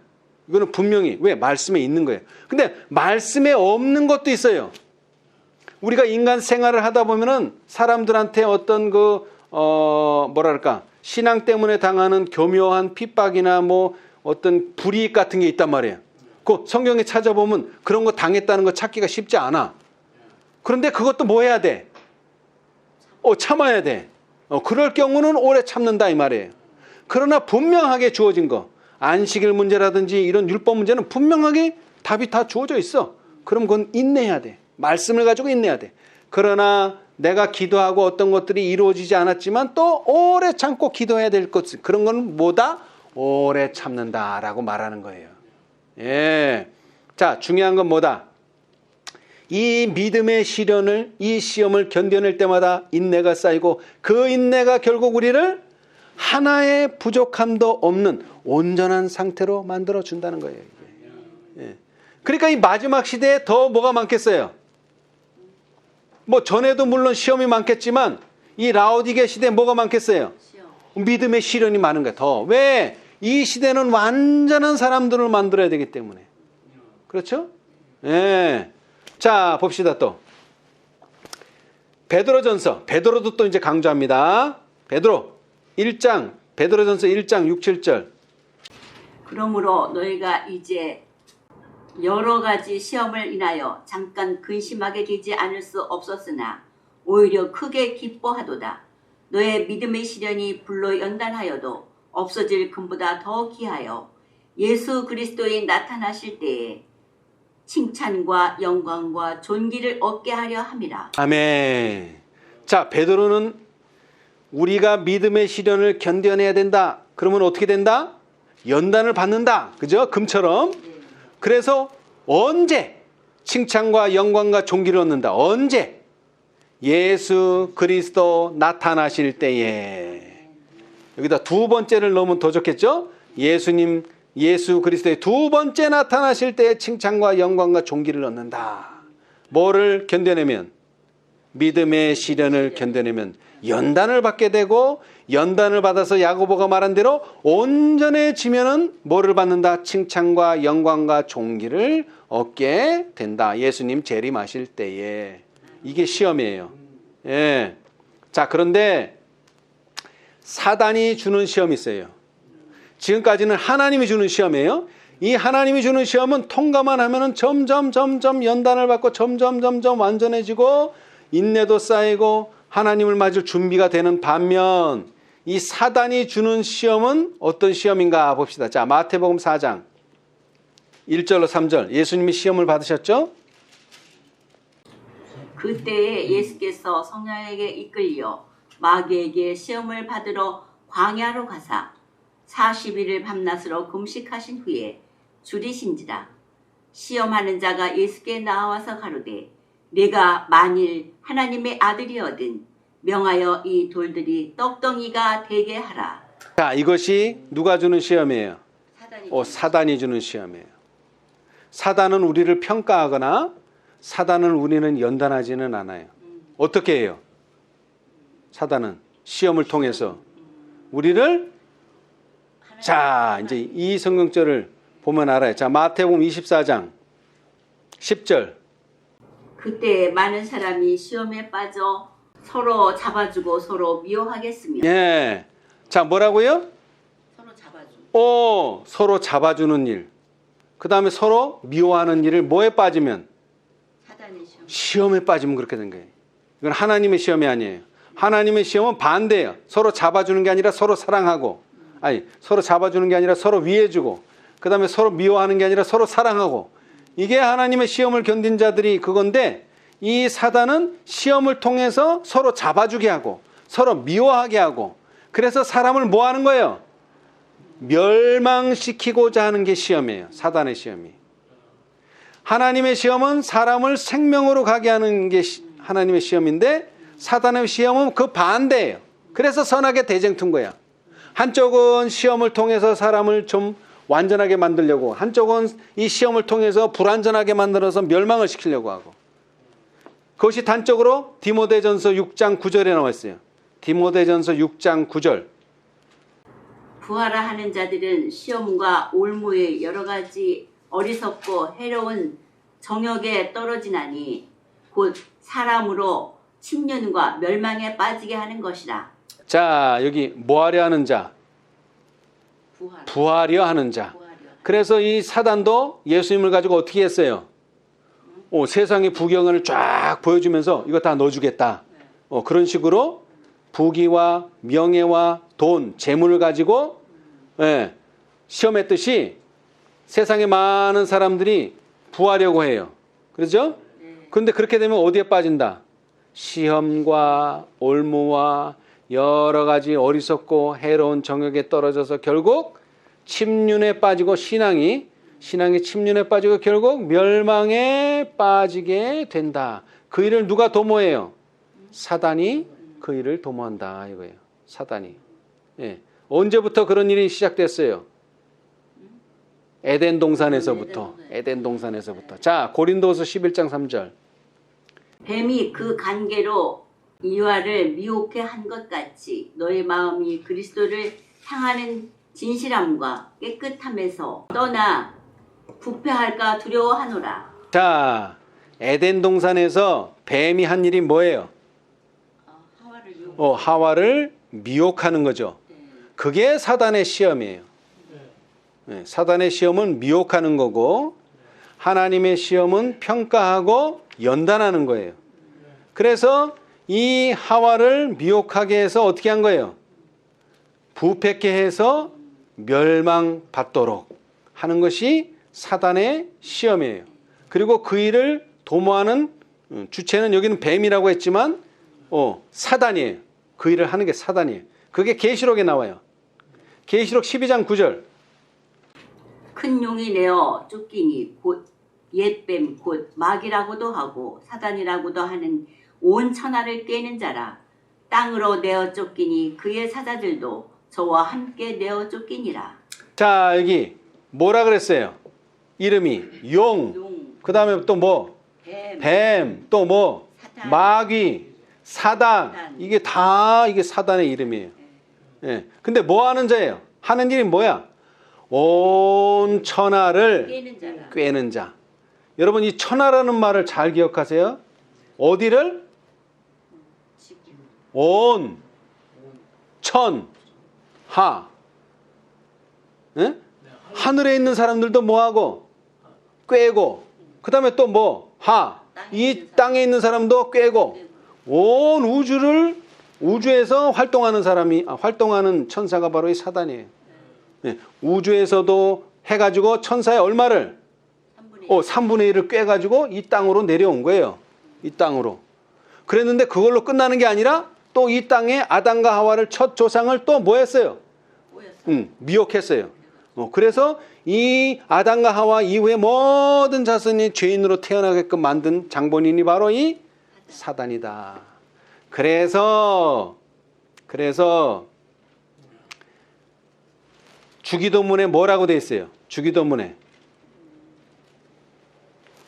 A: 이거는 분명히 왜? 말씀에 있는 거예요. 근데 말씀에 없는 것도 있어요. 우리가 인간 생활을 하다 보면은 사람들한테 어떤 뭐랄까, 신앙 때문에 당하는 교묘한 핍박이나 뭐 어떤 불이익 같은 게 있단 말이에요. 그 성경에 찾아보면 그런 거 당했다는 거 찾기가 쉽지 않아. 그런데 그것도 뭐 해야 돼? 참아야 돼. 그럴 경우는 오래 참는다 이 말이에요. 그러나 분명하게 주어진 거, 안식일 문제라든지 이런 율법 문제는 분명하게 답이 다 주어져 있어. 그럼 그건 인내해야 돼. 말씀을 가지고 인내해야 돼. 그러나 내가 기도하고 어떤 것들이 이루어지지 않았지만 또 오래 참고 기도해야 될 것, 그런 건 뭐다? 오래 참는다라고 말하는 거예요. 예. 자, 중요한 건 뭐다? 이 믿음의 시련을, 이 시험을 견뎌낼 때마다 인내가 쌓이고 그 인내가 결국 우리를 하나의 부족함도 없는 온전한 상태로 만들어 준다는 거예요. 예. 그러니까 이 마지막 시대에 더 뭐가 많겠어요? 뭐 전에도 물론 시험이 많겠지만 이 라오디게 시대에 뭐가 많겠어요? 믿음의 시련이 많은 거예요. 더. 왜? 이 시대는 완전한 사람들을 만들어야 되기 때문에. 그렇죠? 예. 자, 봅시다 또. 베드로전서. 베드로도 또 이제 강조합니다. 베드로전서 1장 6, 7절.
B: 그러므로 너희가 이제 여러 가지 시험을 인하여 잠깐 근심하게 되지 않을 수 없었으나 오히려 크게 기뻐하도다. 너의 믿음의 시련이 불로 연단하여도 없어질 금보다 더 귀하여 예수 그리스도에 나타나실 때에 칭찬과 영광과 존귀를 얻게 하려 함이라.
A: 아멘. 자, 베드로는 우리가 믿음의 시련을 견뎌내야 된다. 그러면 어떻게 된다? 연단을 받는다. 그죠? 금처럼. 그래서 언제 칭찬과 영광과 존귀를 얻는다. 언제? 예수 그리스도 나타나실 때에. 여기다 두 번째를 넣으면 더 좋겠죠? 예수 그리스도의 두 번째 나타나실 때에 칭찬과 영광과 존귀를 얻는다. 뭐를 견뎌내면? 믿음의 시련을 견뎌내면 연단을 받게 되고, 연단을 받아서 야고보가 말한 대로 온전해지면은 뭐를 받는다? 칭찬과 영광과 존귀를 얻게 된다. 예수님 재림하실 때에. 이게 시험이에요. 예. 자, 그런데 사단이 주는 시험이 있어요. 지금까지는 하나님이 주는 시험이에요. 이 하나님이 주는 시험은 통과만 하면은 점점 연단을 받고 점점 완전해지고 인내도 쌓이고 하나님을 맞을 준비가 되는 반면, 이 사단이 주는 시험은 어떤 시험인가 봅시다. 자, 마태복음 4장 1절로 3절. 예수님이 시험을 받으셨죠?
B: 그때에 예수께서 성령에게 이끌려 마귀에게 시험을 받으러 광야로 가사 40일을 밤낮으로 금식하신 후에 줄이신지라. 시험하는 자가 예수께 나와서 가로되 내가 만일 하나님의 아들이거든 명하여 이 돌들이 떡덩이가 되게 하라.
A: 자, 이것이 누가 주는 시험이에요?
B: 사단이
A: 사단이 주는 시험이에요. 사단은 우리를 평가하거나 사단은 우리는 연단하지는 않아요. 어떻게 해요? 사단은 시험을 통해서 우리를, 자, 이제 이 성경절을 보면 알아요. 자, 마태복음 24장 10절.
B: 그때 많은 사람이 시험에 빠져 서로 잡아주고 서로 미워하겠으며.
A: 예. 자, 뭐라고요?
B: 서로 잡아주고.
A: 서로 잡아주는 일. 그 다음에 서로 미워하는 일을 뭐에 빠지면?
B: 사단의 시험.
A: 시험에 빠지면 그렇게 된 거예요. 이건 하나님의 시험이 아니에요. 하나님의 시험은 반대예요. 서로 잡아주는 게 아니라 서로 사랑하고, 아니, 서로 잡아주는 게 아니라 서로 위해주고, 그 다음에 서로 미워하는 게 아니라 서로 사랑하고, 이게 하나님의 시험을 견딘 자들이 그건데, 이 사단은 시험을 통해서 서로 잡아주게 하고 서로 미워하게 하고, 그래서 사람을 뭐 하는 거예요? 멸망시키고자 하는 게 시험이에요. 사단의 시험이. 하나님의 시험은 사람을 생명으로 가게 하는 게 하나님의 시험인데, 사단의 시험은 그 반대예요. 그래서 선악의 대쟁투인 거야. 한쪽은 시험을 통해서 사람을 좀 완전하게 만들려고, 한쪽은 이 시험을 통해서 불완전하게 만들어서 멸망을 시키려고 하고. 그것이 단적으로 디모데전서 6장 9절에 나와 있어요. 디모데전서 6장 9절.
B: 부하라 하는 자들은 시험과 올무의 여러 가지 어리석고 해로운 정욕에 떨어지나니 곧 사람으로 침륜과 멸망에 빠지게 하는 것이라.
A: 자, 여기 뭐하려 하는 자?
B: 부하라.
A: 부하려 하는 자. 그래서 이 사단도 예수님을 가지고 어떻게 했어요? 세상의 부경을 쫙 보여주면서 이거 다 넣어주겠다. 그런 식으로 부귀와 명예와 돈, 재물을 가지고 시험했듯이 세상에 많은 사람들이 부하려고 해요. 그렇죠? 그런데 그렇게 되면 어디에 빠진다? 시험과 올무와 여러 가지 어리석고 해로운 정욕에 떨어져서 결국 침륜에 빠지고, 신앙이 침륜에 빠지고 결국 멸망에 빠지게 된다. 그 일을 누가 도모해요? 사단이 그 일을 도모한다 이거예요. 사단이. 예. 언제부터 그런 일이 시작됐어요? 에덴 동산에서부터. 자, 고린도서 11장 3절.
B: 뱀이 그 간계로 이와를 미혹해 한 것 같이 너의 마음이 그리스도를 향하는 진실함과 깨끗함에서 떠나 부패할까 두려워하노라.
A: 자, 에덴 동산에서 뱀이 한 일이 뭐예요? 하와를 미혹하는 거죠. 그게 사단의 시험이에요. 사단의 시험은 미혹하는 거고, 하나님의 시험은 평가하고 연단하는 거예요. 그래서 이 하와를 미혹하게 해서 어떻게 한 거예요? 부패케 해서 멸망받도록 하는 것이 사단의 시험이에요. 그리고 그 일을 도모하는 주체는 여기는 뱀이라고 했지만 사단이에요. 그 일을 하는 게 사단이에요. 그게 계시록에 나와요. 계시록 12장 9절.
B: 큰 용이 내어 쫓기니 곧 옛뱀 곧 마귀라고도 하고 사단이라고도 하는 온 천하를 꿰는 자라. 땅으로 내어 쫓기니 그의 사자들도 저와 함께 내어 쫓기니라.
A: 자, 여기 뭐라 그랬어요? 이름이 용.
B: 용,
A: 그 다음에 또 뭐? 뱀. 또 뭐?
B: 사단,
A: 마귀, 사단. 이게 다 이게 사단의 이름이에요. 예. 근데 뭐 하는 자예요? 하는 일이 뭐야? 온 천하를
B: 꿰는 자라.
A: 꿰는 자. 여러분 이 천하라는 말을 잘 기억하세요. 어디를? 온, 천, 하. 예? 하늘에 있는 사람들도 뭐하고? 꿰고. 그 다음에 또 뭐? 하. 이 땅에 있는 사람도 꿰고. 온 우주에서 활동하는 활동하는 천사가 바로 이 사단이에요. 예. 우주에서도 해가지고 천사의 얼마를? 3분의 1을 꿰가지고 이 땅으로 내려온 거예요. 이 땅으로. 그랬는데 그걸로 끝나는 게 아니라 또 이 땅에 아담과 하와를 첫 조상을 또 뭐 했어요? 미혹했어요. 그래서 이 아담과 하와 이후에 모든 자손이 죄인으로 태어나게끔 만든 장본인이 바로 이 사단이다. 그래서 주기도문에 뭐라고 돼 있어요? 주기도문에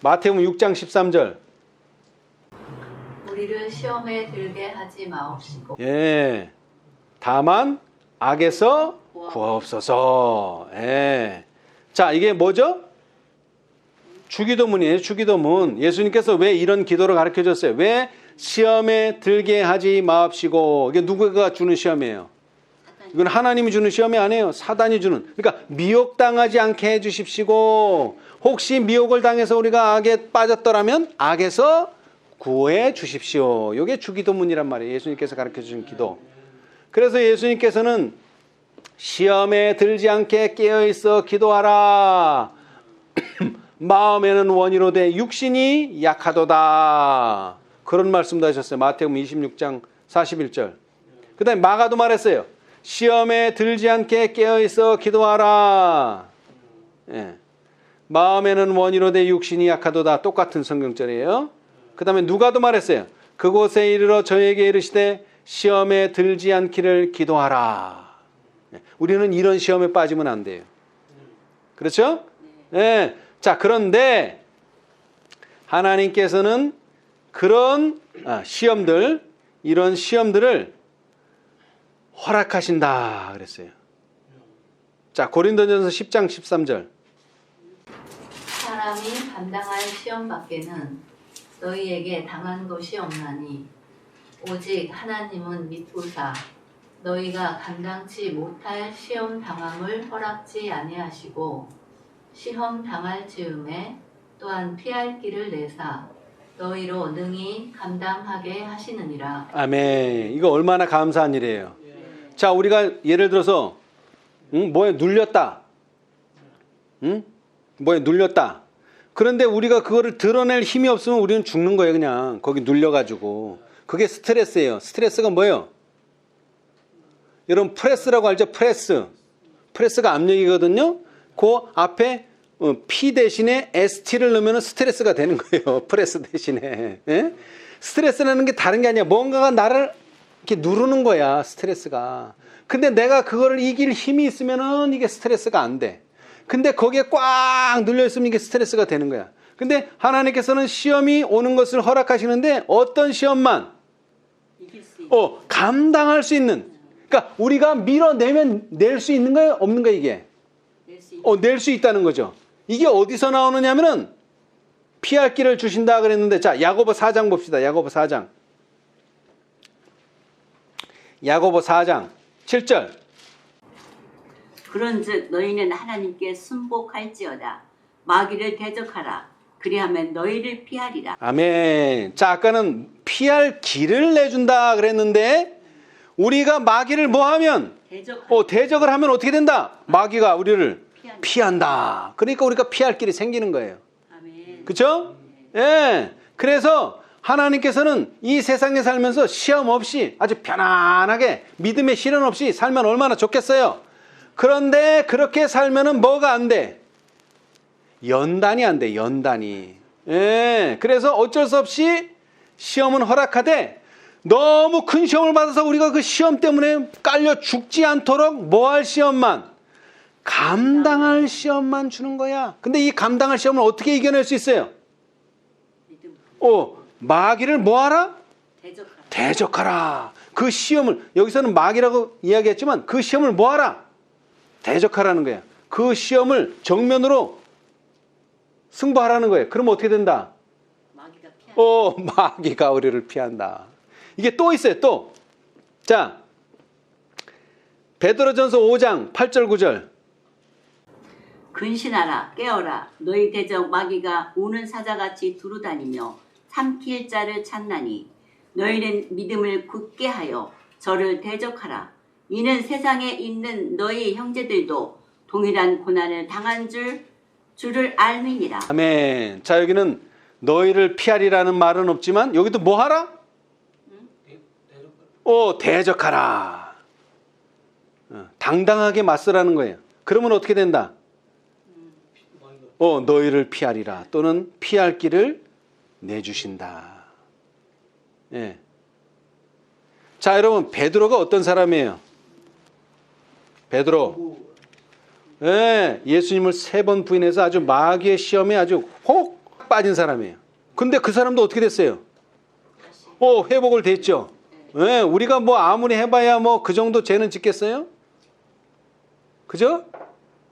A: 마태복음 6장 13절.
D: 우리를 시험에 들게 하지 마옵시고
A: 예. 다만 악에서 구하옵소서. 예. 자, 이게 뭐죠? 주기도문이에요. 주기도문. 예수님께서 왜 이런 기도를 가르쳐 줬어요? 왜 시험에 들게 하지 마옵시고. 이게 누구가 주는 시험이에요? 이건 하나님이 주는 시험이 아니에요. 사단이 주는. 그러니까 미혹당하지 않게 해 주십시고, 혹시 미혹을 당해서 우리가 악에 빠졌더라면 악에서 구해 주십시오. 이게 주기도문이란 말이에요. 예수님께서 가르쳐 주신 기도. 그래서 예수님께서는 시험에 들지 않게 깨어있어 기도하라. 마음에는 원이로되 육신이 약하도다. 그런 말씀도 하셨어요. 마태복음 26장 41절. 그 다음에 마가도 말했어요. 시험에 들지 않게 깨어있어 기도하라. 예. 마음에는 원이로되 육신이 약하도다. 똑같은 성경절이에요. 그 다음에 누가도 말했어요. 그곳에 이르러 저에게 이르시되 시험에 들지 않기를 기도하라. 우리는 이런 시험에 빠지면 안 돼요. 그렇죠? 네. 자, 그런데 하나님께서는 그런 시험들, 이런 시험들을 허락하신다 그랬어요. 자, 고린도전서 10장 13절.
D: 사람이 감당할 시험 밖에는 너희에게 당한 것이 없나니 오직 하나님은 미쁘사 너희가 감당치 못할 시험 당함을 허락지 아니하시고 시험 당할 즈음에 또한 피할 길을 내사 너희로 능히 감당하게 하시느니라.
A: 아멘. 이거 얼마나 감사한 일이에요. 자, 우리가 예를 들어서 뭐에 눌렸다. 뭐에 눌렸다. 그런데 우리가 그거를 드러낼 힘이 없으면 우리는 죽는 거예요. 그냥 거기 눌려가지고. 그게 스트레스예요. 스트레스가 뭐예요? 여러분 프레스라고 알죠? 프레스가 압력이거든요. 그 앞에 P 대신에 ST를 넣으면 스트레스가 되는 거예요. 프레스 대신에. 예? 스트레스라는 게 다른 게 아니야. 뭔가가 나를 이렇게 누르는 거야. 스트레스가. 근데 내가 그거를 이길 힘이 있으면은 이게 스트레스가 안 돼. 근데 거기에 꽉 눌려 있으면 이게 스트레스가 되는 거야. 근데 하나님께서는 시험이 오는 것을 허락하시는데 어떤 시험만? 감당할 수 있는. 그러니까 우리가 밀어내면 낼 수 있는 거예요? 없는 거예요, 이게? 낼 수 있다는 거죠. 이게 어디서 나오느냐면은 피할 길을 주신다 그랬는데, 자, 야고보 4장 봅시다. 야고보 4장. 야고보 4장 7절.
B: 그런즉 너희는 하나님께 순복할지어다. 마귀를 대적하라. 그리하면 너희를 피하리라.
A: 아멘. 자, 아까는 피할 길을 내준다 그랬는데 우리가 마귀를 뭐 하면? 대적을 하면 어떻게 된다? 마귀가 우리를 피한다. 그러니까 우리가 피할 길이 생기는 거예요. 그렇죠? 예. 그래서 하나님께서는 이 세상에 살면서 시험 없이 아주 편안하게 믿음의 시련 없이 살면 얼마나 좋겠어요. 그런데 그렇게 살면은 뭐가 안 돼? 연단이 안 돼, 연단이. 예, 그래서 어쩔 수 없이 시험은 허락하되 너무 큰 시험을 받아서 우리가 그 시험 때문에 깔려 죽지 않도록 뭐 할 시험만? 감당할 시험만 주는 거야. 근데 이 감당할 시험을 어떻게 이겨낼 수 있어요?
B: 믿음.
A: 마귀를 뭐하라?
B: 대적하라.
A: 대적하라. 그 시험을, 여기서는 마귀라고 이야기했지만 그 시험을 뭐하라? 대적하라는 거야. 그 시험을 정면으로 승부하라는 거예요. 그러면 어떻게 된다?
B: 마귀가 피한다.
A: 마귀가 우리를 피한다. 이게 또 있어요, 또. 자, 베드로전서 5장 8절 9절.
B: 근신하라 깨어라 너희 대적 마귀가 우는 사자같이 두루다니며 삼킬 자를 찾나니 너희는 믿음을 굳게 하여 저를 대적하라. 이는 세상에 있는 너희 형제들도 동일한 고난을 당한 줄을 알미니라.
A: 아멘. 자, 여기는 너희를 피하리라는 말은 없지만 여기도 뭐 하라? 대적하라. 당당하게 맞서라는 거예요. 그러면 어떻게 된다? 너희를 피하리라. 또는 피할 길을 내주신다. 예. 자, 여러분, 베드로가 어떤 사람이에요? 베드로. 예, 예수님을 3번 부인해서 아주 마귀의 시험에 아주 혹 빠진 사람이에요. 근데 그 사람도 어떻게 됐어요? 회복을 됐죠. 예, 우리가 뭐 아무리 해봐야 뭐 그 정도 죄는 짓겠어요? 그죠?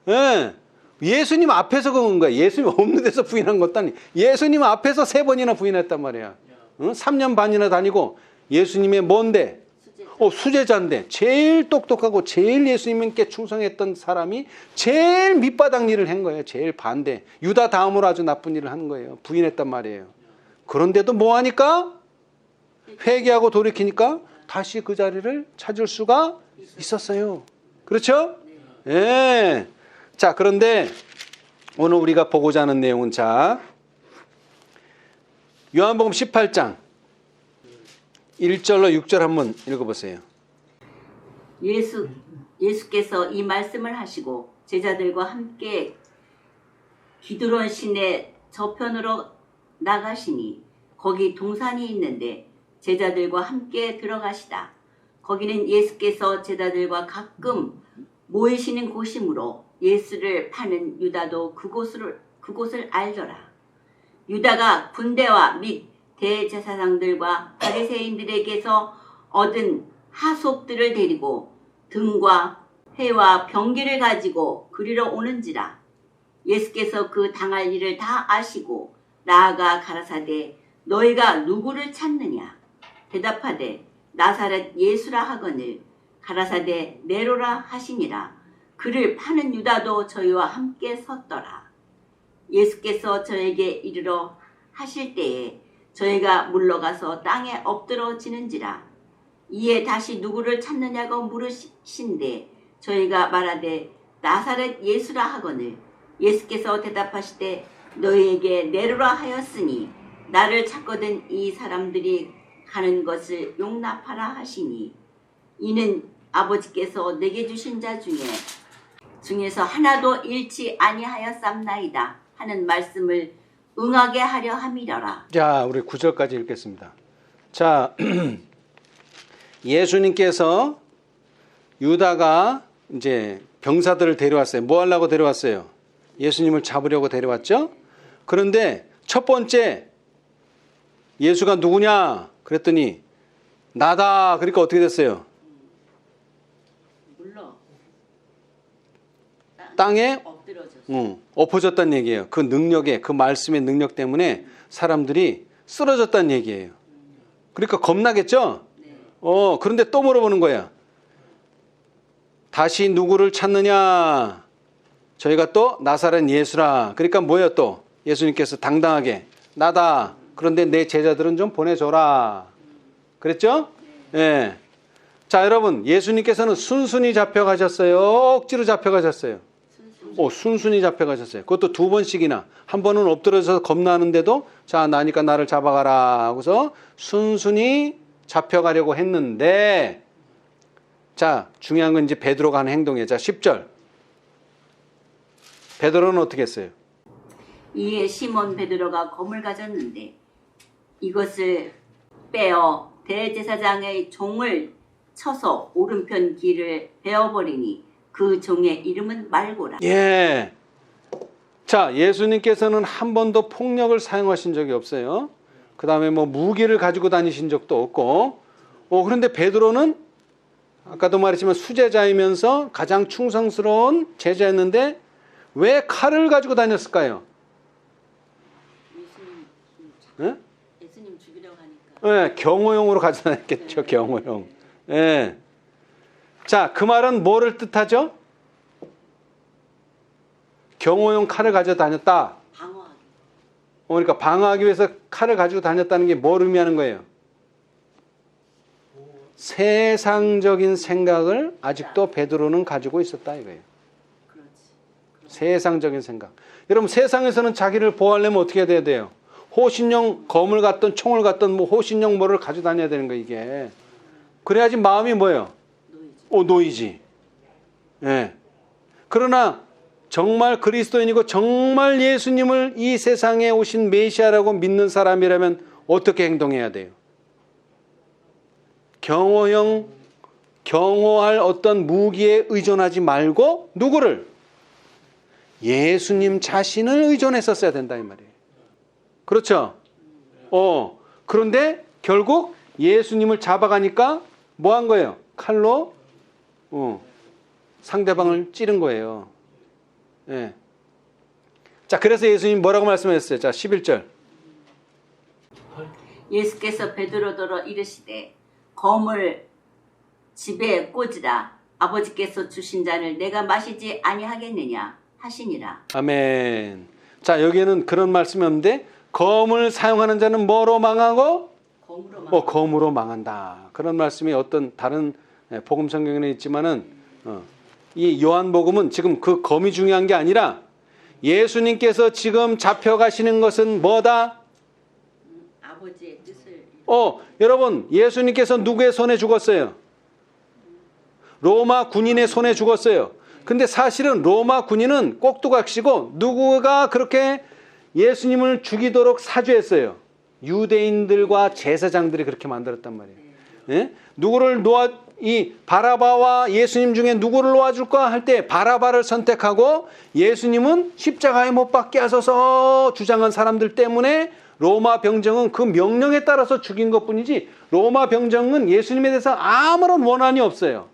A: 예. 예수님 앞에서 그런 거야. 예수님 없는 데서 부인한 것도 아니. 예수님 앞에서 3번이나 부인했단 말이야. 3년 반이나 다니고 예수님의 뭔데? 수제자인데 제일 똑똑하고 제일 예수님께 충성했던 사람이 제일 밑바닥 일을 한 거예요. 제일 반대. 유다 다음으로 아주 나쁜 일을 한 거예요. 부인했단 말이에요. 그런데도 뭐 하니까? 회개하고 돌이키니까 다시 그 자리를 찾을 수가 있었어요. 그렇죠? 예. 자, 그런데 오늘 우리가 보고자 하는 내용은 요한복음 18장 1절로 6절 한번 읽어보세요.
B: 예수께서 이 말씀을 하시고 제자들과 함께 기드론 시내 저편으로 나가시니 거기 동산이 있는데 제자들과 함께 들어가시다. 거기는 예수께서 제자들과 가끔 모이시는 곳이므로 예수를 파는 유다도 그곳을 알더라. 유다가 군대와 및 대제사장들과 바리새인들에게서 얻은 하속들을 데리고 등과 회와 병기를 가지고 그리러 오는지라. 예수께서 그 당할 일을 다 아시고 나아가 가라사대 너희가 누구를 찾느냐? 대답하되 나사렛 예수라 하거늘 가라사대 네로라 하시니라. 그를 파는 유다도 저희와 함께 섰더라. 예수께서 저에게 이르러 하실 때에 저희가 물러가서 땅에 엎드러지는지라. 이에 다시 누구를 찾느냐고 물으신데 저희가 말하되 나사렛 예수라 하거늘 예수께서 대답하시되 너희에게 내로라 하였으니 나를 찾거든 이 사람들이 가는 것을 용납하라 하시니 이는 아버지께서 내게 주신 자 중에서 하나도 잃지 아니하였삼나이다 하는 말씀을 응하게 하려 함이더라.
A: 자, 우리 9절까지 읽겠습니다. 자, 예수님께서 유다가 이제 병사들을 데려왔어요. 뭐 하려고 데려왔어요? 예수님을 잡으려고 데려왔죠? 그런데 첫 번째 예수가 누구냐? 그랬더니 나다. 그러니까 어떻게 됐어요?
B: 물러
A: 땅에
B: 엎드러졌어.
A: 엎어졌다는 얘기예요. 그 능력에, 그 말씀의 능력 때문에 사람들이 쓰러졌다는 얘기예요. 그러니까 겁나겠죠?
B: 네.
A: 그런데 또 물어보는 거야. 다시 누구를 찾느냐? 저희가 또 나사렛 예수라. 그러니까 뭐예요 또? 예수님께서 당당하게 나다. 그런데 내 제자들은 좀 보내줘라. 그랬죠? 예. 자, 여러분, 예수님께서는 순순히 잡혀가셨어요? 억지로 잡혀가셨어요? 순순히 잡혀가셨어요. 그것도 2번씩이나. 한 번은 엎드려서 겁나는데도 자, 나니까 나를 잡아가라 하고서 순순히 잡혀가려고 했는데, 자, 중요한 건 이제 베드로가 하는 행동이에요. 자, 10절. 베드로는 어떻게 했어요?
B: 이에 시몬 베드로가 검을 가졌는데 이것을 빼어 대제사장의 종을 쳐서 오른편 귀를 베어버리니 그 종의 이름은 말고라.
A: 예. 자, 예수님께서는 한 번도 폭력을 사용하신 적이 없어요. 그 다음에 뭐 무기를 가지고 다니신 적도 없고, 그런데 베드로는 아까도 말했지만 수제자이면서 가장 충성스러운 제자였는데 왜 칼을 가지고 다녔을까요?
B: 예수님 죽이려고 하니까.
A: 예, 경호용으로 가지고 다녔겠죠. 경호용. 예. 자, 그 말은 뭐를 뜻하죠? 경호용 칼을 가지고 다녔다.
B: 방어하기.
A: 그러니까 방어하기 위해서 칼을 가지고 다녔다는 게 뭘 의미하는 거예요? 세상적인 생각을 아직도 베드로는 가지고 있었다 이거예요.
B: 그렇지.
A: 세상적인 생각. 여러분 세상에서는 자기를 보호하려면 어떻게 돼야 돼요? 호신용 검을 갖던 총을 갖던 뭐 호신용 뭐를 가지고 다녀야 되는 거 이게. 그래야지 마음이 뭐예요? 놓이지. 예. 그러나 정말 그리스도인이고 정말 예수님을 이 세상에 오신 메시아라고 믿는 사람이라면 어떻게 행동해야 돼요? 경호할 어떤 무기에 의존하지 말고 누구를? 예수님 자신을 의존했었어야 된다 이 말이에요. 그렇죠? 그런데 결국 예수님을 잡아가니까 뭐 한 거예요? 칼로 상대방을 찌른 거예요. 예. 자, 그래서 예수님 뭐라고 말씀하셨어요? 자, 11절.
B: 예수께서 베드로더러 이르시되 검을 집에 꽂으라. 아버지께서 주신 잔을 내가 마시지 아니하겠느냐 하시니라.
A: 아멘. 자, 여기에는 그런 말씀이 없는데 검을 사용하는 자는 뭐로 망하고? 검으로 망한다. 그런 말씀이 어떤 다른 복음 성경에는 있지만은 이 요한복음은 지금 그 검이 중요한 게 아니라 예수님께서 지금 잡혀가시는 것은 뭐다?
B: 아버지의 뜻을.
A: 여러분 예수님께서 누구의 손에 죽었어요? 로마 군인의 손에 죽었어요. 근데 사실은 로마 군인은 꼭두각시고 누구가 그렇게 예수님을 죽이도록 사주했어요? 유대인들과 제사장들이 그렇게 만들었단 말이에요. 예? 누구를 이 바라바와 예수님 중에 누구를 놓아줄까 할 때 바라바를 선택하고 예수님은 십자가에 못 박게 하소서 주장한 사람들 때문에 로마 병정은 그 명령에 따라서 죽인 것뿐이지 로마 병정은 예수님에 대해서 아무런 원한이 없어요.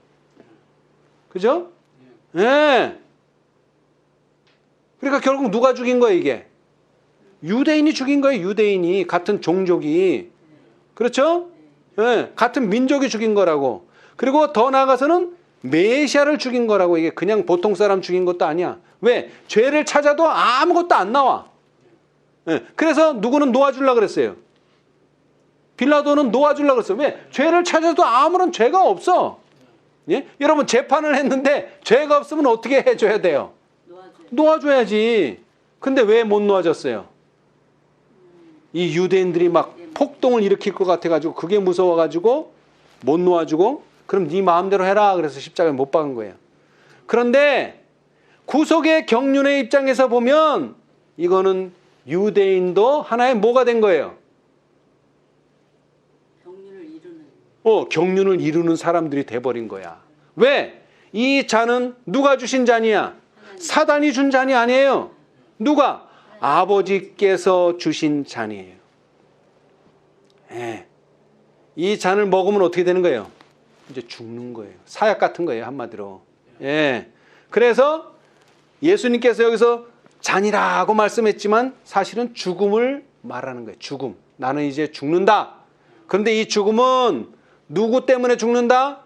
A: 그죠? 예. 그러니까 결국 누가 죽인 거예요 이게? 유대인이 죽인 거예요. 유대인이. 같은 종족이. 그렇죠? 예. 같은 민족이 죽인 거라고. 그리고 더 나아가서는 메시아를 죽인 거라고. 이게 그냥 보통 사람 죽인 것도 아니야. 왜? 죄를 찾아도 아무것도 안 나와. 예. 그래서 누구는 놓아주려고 그랬어요. 빌라도는 놓아주려고 그랬어요. 왜? 죄를 찾아도 아무런 죄가 없어. 예? 여러분 재판을 했는데 죄가 없으면 어떻게 해줘야 돼요? 놓아줘야지. 근데 왜 못 놓아줬어요? 이 유대인들이 막 폭동을 일으킬 것 같아가지고 그게 무서워가지고 못 놓아주고 그럼 네 마음대로 해라 그래서 십자가에 못 박은 거예요. 그런데 구속의 경륜의 입장에서 보면 이거는 유대인도 하나의 뭐가 된 거예요? 경륜을 이루는 사람들이 돼버린 거야. 왜? 이 잔은 누가 주신 잔이야? 사단이 준 잔이 아니에요. 누가? 아버지께서 주신 잔이에요. 예. 이 잔을 먹으면 어떻게 되는 거예요? 이제 죽는 거예요. 사약 같은 거예요, 한마디로. 예. 그래서 예수님께서 여기서 잔이라고 말씀했지만 사실은 죽음을 말하는 거예요. 죽음. 나는 이제 죽는다. 그런데 이 죽음은 누구 때문에 죽는다?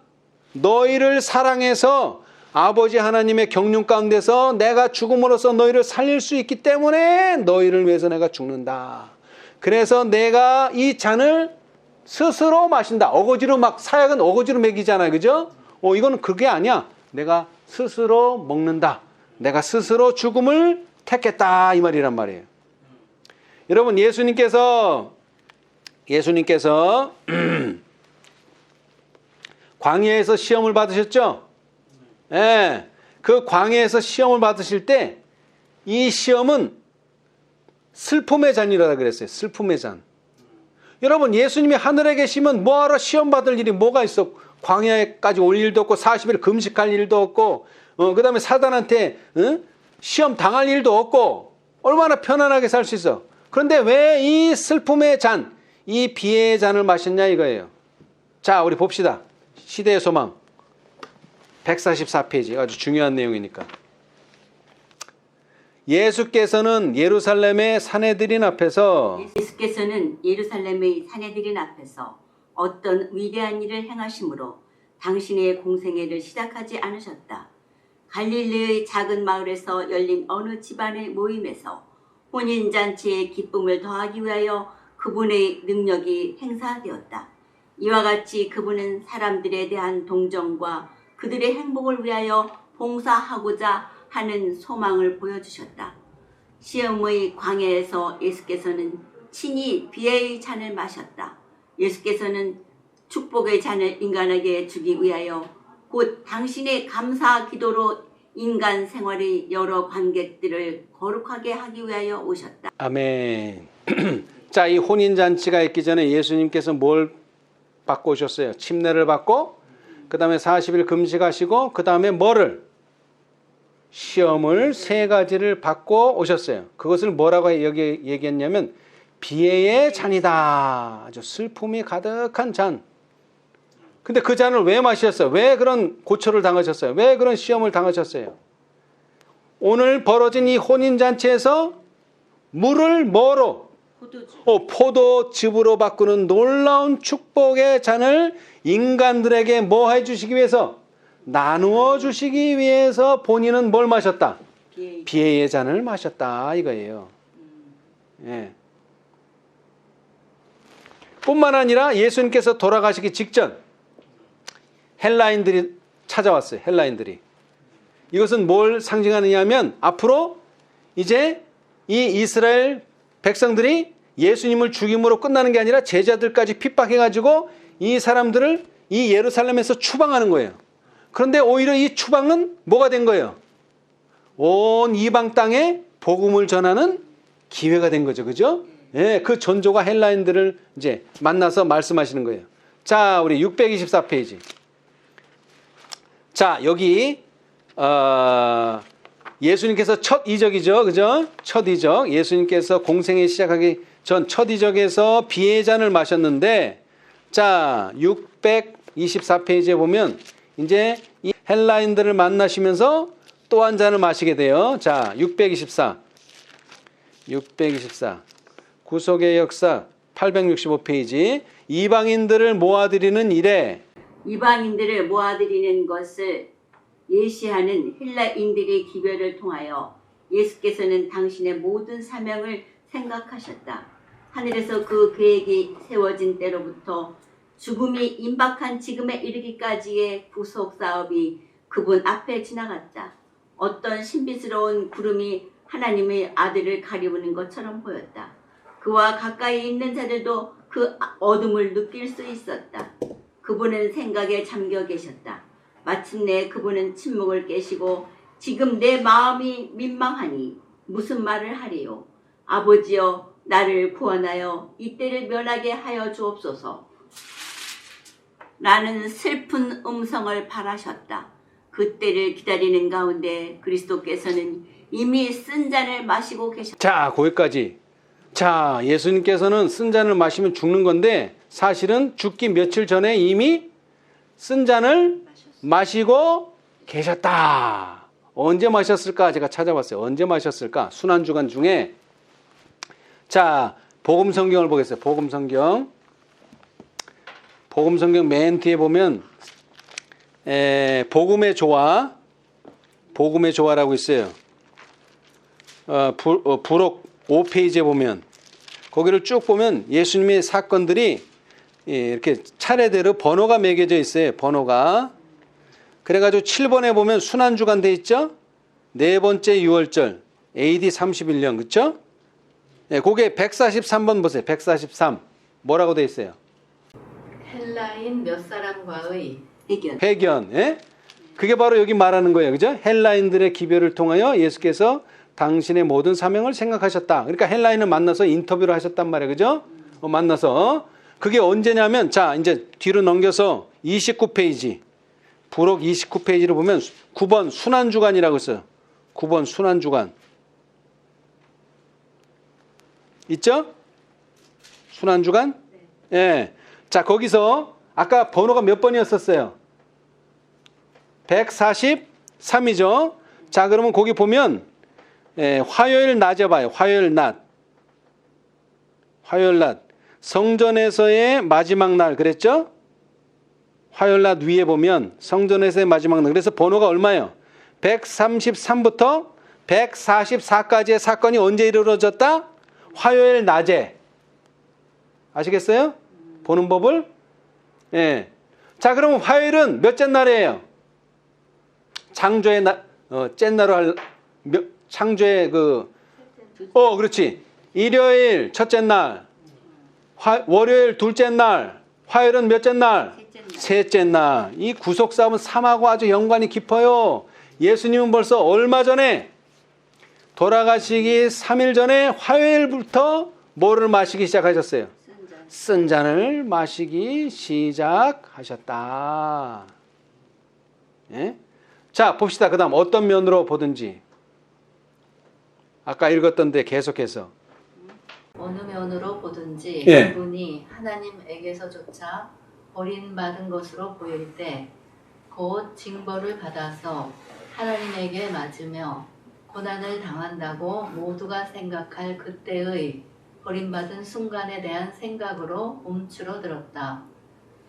A: 너희를 사랑해서 아버지 하나님의 경륜 가운데서 내가 죽음으로써 너희를 살릴 수 있기 때문에 너희를 위해서 내가 죽는다. 그래서 내가 이 잔을 스스로 마신다. 어거지로 막 사약은 어거지로 먹이잖아요. 그죠? 이거는 그게 아니야. 내가 스스로 먹는다. 내가 스스로 죽음을 택했다. 이 말이란 말이에요. 여러분 예수님께서 광야에서 시험을 받으셨죠? 예. 그 광야에서 시험을 받으실 때 이 시험은 슬픔의 잔이라고 그랬어요. 슬픔의 잔. 여러분, 예수님이 하늘에 계시면 뭐하러 시험 받을 일이 뭐가 있어? 광야에까지 올 일도 없고 40일 금식할 일도 없고 그 다음에 사단한테 시험 당할 일도 없고 얼마나 편안하게 살 수 있어. 그런데 왜 이 슬픔의 잔, 이 비애의 잔을 마셨냐 이거예요. 자, 우리 봅시다. 시대의 소망 144페이지 아주 중요한 내용이니까. 예수께서는 예루살렘의 사내들인 앞에서
B: 어떤 위대한 일을 행하심으로 당신의 공생애를 시작하지 않으셨다. 갈릴리의 작은 마을에서 열린 어느 집안의 모임에서 혼인잔치의 기쁨을 더하기 위하여 그분의 능력이 행사되었다. 이와 같이 그분은 사람들에 대한 동정과 그들의 행복을 위하여 봉사하고자 하는 소망을 보여주셨다. 시험의 광야에서 예수께서는 친히 비애의 잔을 마셨다. 예수께서는 축복의 잔을 인간에게 주기 위하여 곧 당신의 감사 기도로 인간 생활의 여러 관객들을 거룩하게 하기 위하여 오셨다.
A: 아멘. 자, 이 혼인잔치가 있기 전에 예수님께서 뭘 받고 오셨어요? 침례를 받고 그 다음에 40일 금식하시고 그 다음에 뭐를? 시험을 3가지를 받고 오셨어요. 그것을 뭐라고 여기 얘기했냐면 비애의 잔이다. 아주 슬픔이 가득한 잔. 근데 그 잔을 왜 마셨어요? 왜 그런 고초를 당하셨어요? 왜 그런 시험을 당하셨어요? 오늘 벌어진 이 혼인잔치에서 물을 뭐로? 포도즙으로 바꾸는 놀라운 축복의 잔을 인간들에게 뭐 해주시기 위해서? 나누어 주시기 위해서 본인은 뭘 마셨다? 비애의 잔을 마셨다 이거예요. 예. 뿐만 아니라 예수님께서 돌아가시기 직전 헬라인들이 찾아왔어요. 헬라인들이. 이것은 뭘 상징하느냐 하면 앞으로 이제 이 이스라엘 백성들이 예수님을 죽임으로 끝나는 게 아니라 제자들까지 핍박해가지고 이 사람들을 이 예루살렘에서 추방하는 거예요. 그런데 오히려 이 추방은 뭐가 된 거예요? 온 이방 땅에 복음을 전하는 기회가 된 거죠. 그죠? 예, 그 전조가 헬라인들을 이제 만나서 말씀하시는 거예요. 자, 우리 624페이지. 자, 여기 예수님께서 첫 이적이죠. 그죠? 첫 이적. 예수님께서 공생애 시작하기 전 첫 이적에서 비애의 잔을 마셨는데 자, 624페이지에 보면 이제 이 헬라인들을 만나시면서 또 한 잔을 마시게 돼요. 자, 624. 구속의 역사 865페이지. 이방인들을 모아들이는 일에
B: 이방인들을 모아들이는 것을 예시하는 헬라인들의 기별을 통하여 예수께서는 당신의 모든 사명을 생각하셨다. 하늘에서 그 계획이 세워진 때로부터 죽음이 임박한 지금에 이르기까지의 구속 사업이 그분 앞에 지나갔다. 어떤 신비스러운 구름이 하나님의 아들을 가리우는 것처럼 보였다. 그와 가까이 있는 자들도 그 어둠을 느낄 수 있었다. 그분은 생각에 잠겨 계셨다. 마침내 그분은 침묵을 깨시고 지금 내 마음이 민망하니 무슨 말을 하리요. 아버지여 나를 구원하여 이때를 면하게 하여 주옵소서. 라는 슬픈 음성을 발하셨다. 그때를 기다리는 가운데 그리스도께서는 이미 쓴 잔을 마시고 계셨다.
A: 자, 거기까지. 자, 예수님께서는 쓴 잔을 마시면 죽는 건데 사실은 죽기 며칠 전에 이미 쓴 잔을 마시고 계셨다. 언제 마셨을까? 제가 찾아봤어요. 언제 마셨을까? 순환주간 중에. 자, 복음성경을 보겠어요. 복음성경 맨 뒤에 보면 복음의 조화라고 있어요. 부록 5페이지에 보면 거기를 쭉 보면 예수님의 사건들이 이렇게 차례대로 번호가 매겨져 있어요. 번호가. 그래가지고 7번에 보면 순환주간 돼 있죠. 네 번째 유월절 AD 31년 그렇죠? 그게 143번 보세요. 143 뭐라고 돼 있어요?
D: 헬라인 몇 사람과의
A: 회견. 예? 그게 바로 여기 말하는 거예요. 그죠? 헬라인들의 기별을 통하여 예수께서 당신의 모든 사명을 생각하셨다. 그러니까 헬라인을 만나서 인터뷰를 하셨단 말이에요. 그죠? 만나서. 그게 언제냐면, 자, 이제 뒤로 넘겨서 29페이지. 부록 29페이지를 보면 9번 순환주간이라고 있어요. 9번 순환주간. 있죠? 순환주간? 예. 자, 거기서 아까 번호가 몇 번이었었어요? 143이죠? 자, 그러면 거기 보면 화요일 낮에 봐요. 화요일 낮. 화요일 낮. 성전에서의 마지막 날 그랬죠? 화요일 낮 위에 보면 성전에서의 마지막 날. 그래서 번호가 얼마예요? 133부터 144까지의 사건이 언제 이루어졌다? 화요일 낮에. 아시겠어요? 보는 법을? 예. 자, 그러면 화요일은 몇째 날이에요? 창조의 날, 째 날로 할, 창조의 그렇지. 일요일 첫째 날, 월요일 둘째 날, 화요일은 몇째 날? 셋째 날. 이 구속 싸움은 삶하고 아주 연관이 깊어요. 예수님은 벌써 얼마 전에 돌아가시기 3일 전에 화요일부터 뭐를 마시기 시작하셨어요? 쓴 잔을 마시기 시작하셨다. 예? 자, 봅시다. 그 다음 어떤 면으로 보든지. 아까 읽었던데 계속해서.
D: 어느 면으로 보든지
A: 예.
D: 그분이 하나님에게서조차 버림받은 것으로 보일 때 곧 징벌을 받아서 하나님에게 맞으며 고난을 당한다고 모두가 생각할 그때의 버림받은 순간에 대한 생각으로 움츠러들었다.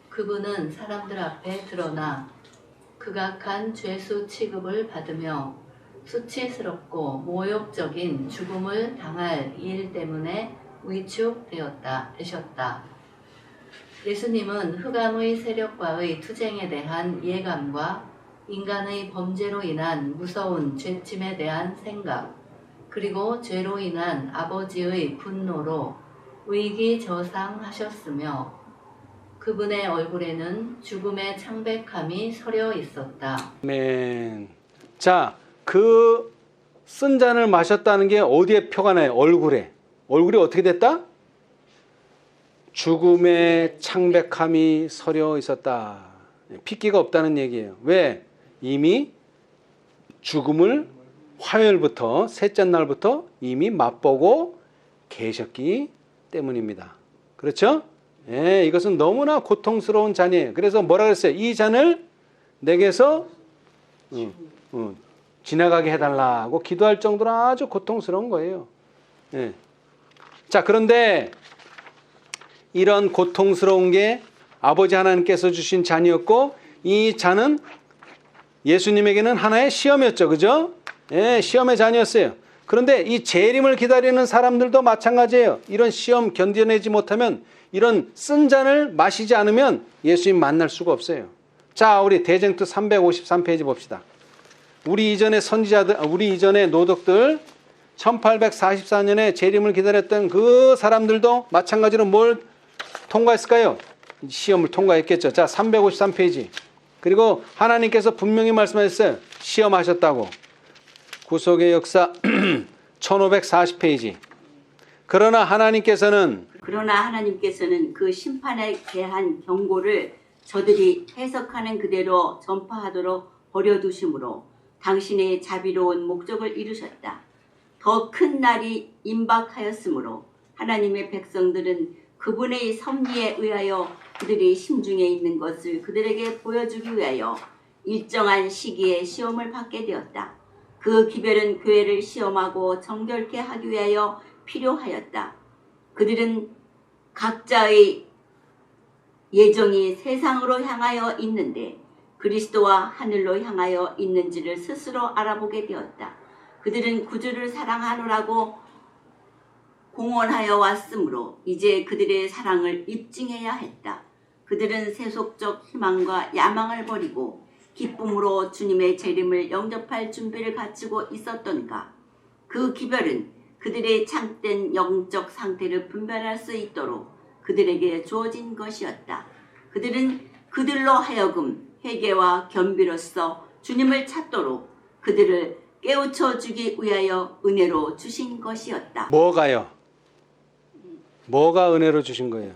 D: 그분은 사람들 앞에 드러나 극악한 죄수 취급을 받으며 수치스럽고 모욕적인 죽음을 당할 일 때문에 위축되셨다. 예수님은 흑암의 세력과의 투쟁에 대한 예감과 인간의 범죄로 인한 무서운 죄짐에 대한 생각, 그리고 죄로 인한 아버지의 분노로 위기저상하셨으며 그분의 얼굴에는 죽음의 창백함이 서려 있었다.
A: 아멘. 자, 그 쓴 잔을 마셨다는 게 어디에 표가 나요? 얼굴에. 얼굴이 어떻게 됐다? 죽음의 창백함이 서려 있었다. 핏기가 없다는 얘기예요. 왜? 이미 죽음을 화요일부터 셋째 날부터 이미 맛보고 계셨기 때문입니다. 그렇죠? 예, 이것은 너무나 고통스러운 잔이에요. 그래서 뭐라 그랬어요? 이 잔을 내게서 지나가게 해달라고 기도할 정도로 아주 고통스러운 거예요. 예. 자, 그런데 이런 고통스러운 게 아버지 하나님께서 주신 잔이었고 이 잔은 예수님에게는 하나의 시험이었죠. 그죠? 예, 시험의 잔이었어요. 그런데 이 재림을 기다리는 사람들도 마찬가지예요. 이런 시험 견뎌내지 못하면 이런 쓴 잔을 마시지 않으면 예수님 만날 수가 없어요. 자, 우리 대쟁투 353페이지 봅시다. 우리 이전의 선지자들, 우리 이전의 노덕들 1844년에 재림을 기다렸던 그 사람들도 마찬가지로 뭘 통과했을까요? 시험을 통과했겠죠. 자, 353페이지. 그리고 하나님께서 분명히 말씀하셨어요. 시험하셨다고. 구속의 역사 1540페이지. 그러나 하나님께서는
B: 그 심판에 대한 경고를 저들이 해석하는 그대로 전파하도록 버려두심으로 당신의 자비로운 목적을 이루셨다. 더 큰 날이 임박하였으므로 하나님의 백성들은 그분의 섭리에 의하여 그들이 심중에 있는 것을 그들에게 보여주기 위하여 일정한 시기에 시험을 받게 되었다. 그 기별은 교회를 시험하고 정결케 하기 위하여 필요하였다. 그들은 각자의 예정이 세상으로 향하여 있는데 그리스도와 하늘로 향하여 있는지를 스스로 알아보게 되었다. 그들은 구주를 사랑하노라고 공언하여 왔으므로 이제 그들의 사랑을 입증해야 했다. 그들은 세속적 희망과 야망을 버리고 기쁨으로 주님의 재림을 영접할 준비를 갖추고 있었던가. 그 기별은 그들의 참된 영적 상태를 분별할 수 있도록 그들에게 주어진 것이었다. 그들은 그들로 하여금 회개와 겸비로써 주님을 찾도록 그들을 깨우쳐 주기 위하여 은혜로 주신 것이었다.
A: 뭐가요? 뭐가 은혜로 주신 거예요?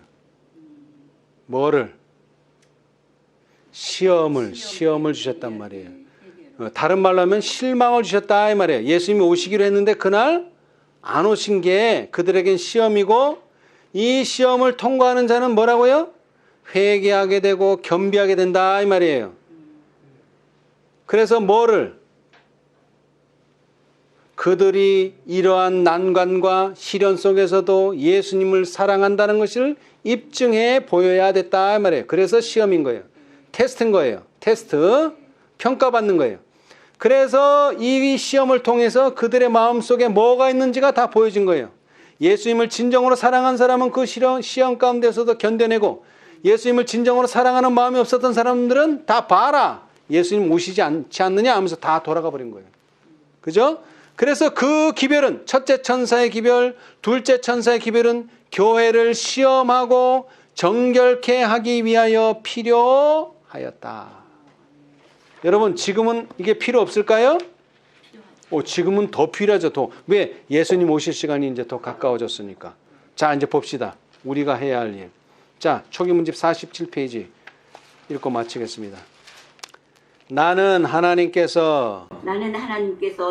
A: 뭐를? 시험을 주셨단 말이에요. 다른 말로 하면 실망을 주셨다 이 말이에요. 예수님이 오시기로 했는데 그날 안 오신 게 그들에겐 시험이고, 이 시험을 통과하는 자는 뭐라고요? 회개하게 되고 겸비하게 된다 이 말이에요. 그래서 뭐를? 그들이 이러한 난관과 시련 속에서도 예수님을 사랑한다는 것을 입증해 보여야 됐다 이 말이에요. 그래서 시험인 거예요. 테스트인 거예요. 테스트. 평가받는 거예요. 그래서 이 시험을 통해서 그들의 마음속에 뭐가 있는지가 다 보여진 거예요. 예수님을 진정으로 사랑한 사람은 그 시험 가운데서도 견뎌내고, 예수님을 진정으로 사랑하는 마음이 없었던 사람들은 다 봐라, 예수님 오시지 않지 않느냐 하면서 다 돌아가 버린 거예요. 그죠? 그래서 그 기별은, 첫째 천사의 기별, 둘째 천사의 기별은 교회를 시험하고 정결케 하기 위하여 필요하였다. 여러분, 지금은 이게 필요 없을까요? 지금은 더 필요하죠. 더. 왜? 예수님 오실 시간이 이제 더 가까워졌으니까. 자, 이제 봅시다. 우리가 해야 할 일. 자, 초기문집 47페이지 읽고 마치겠습니다. 나는 하나님께서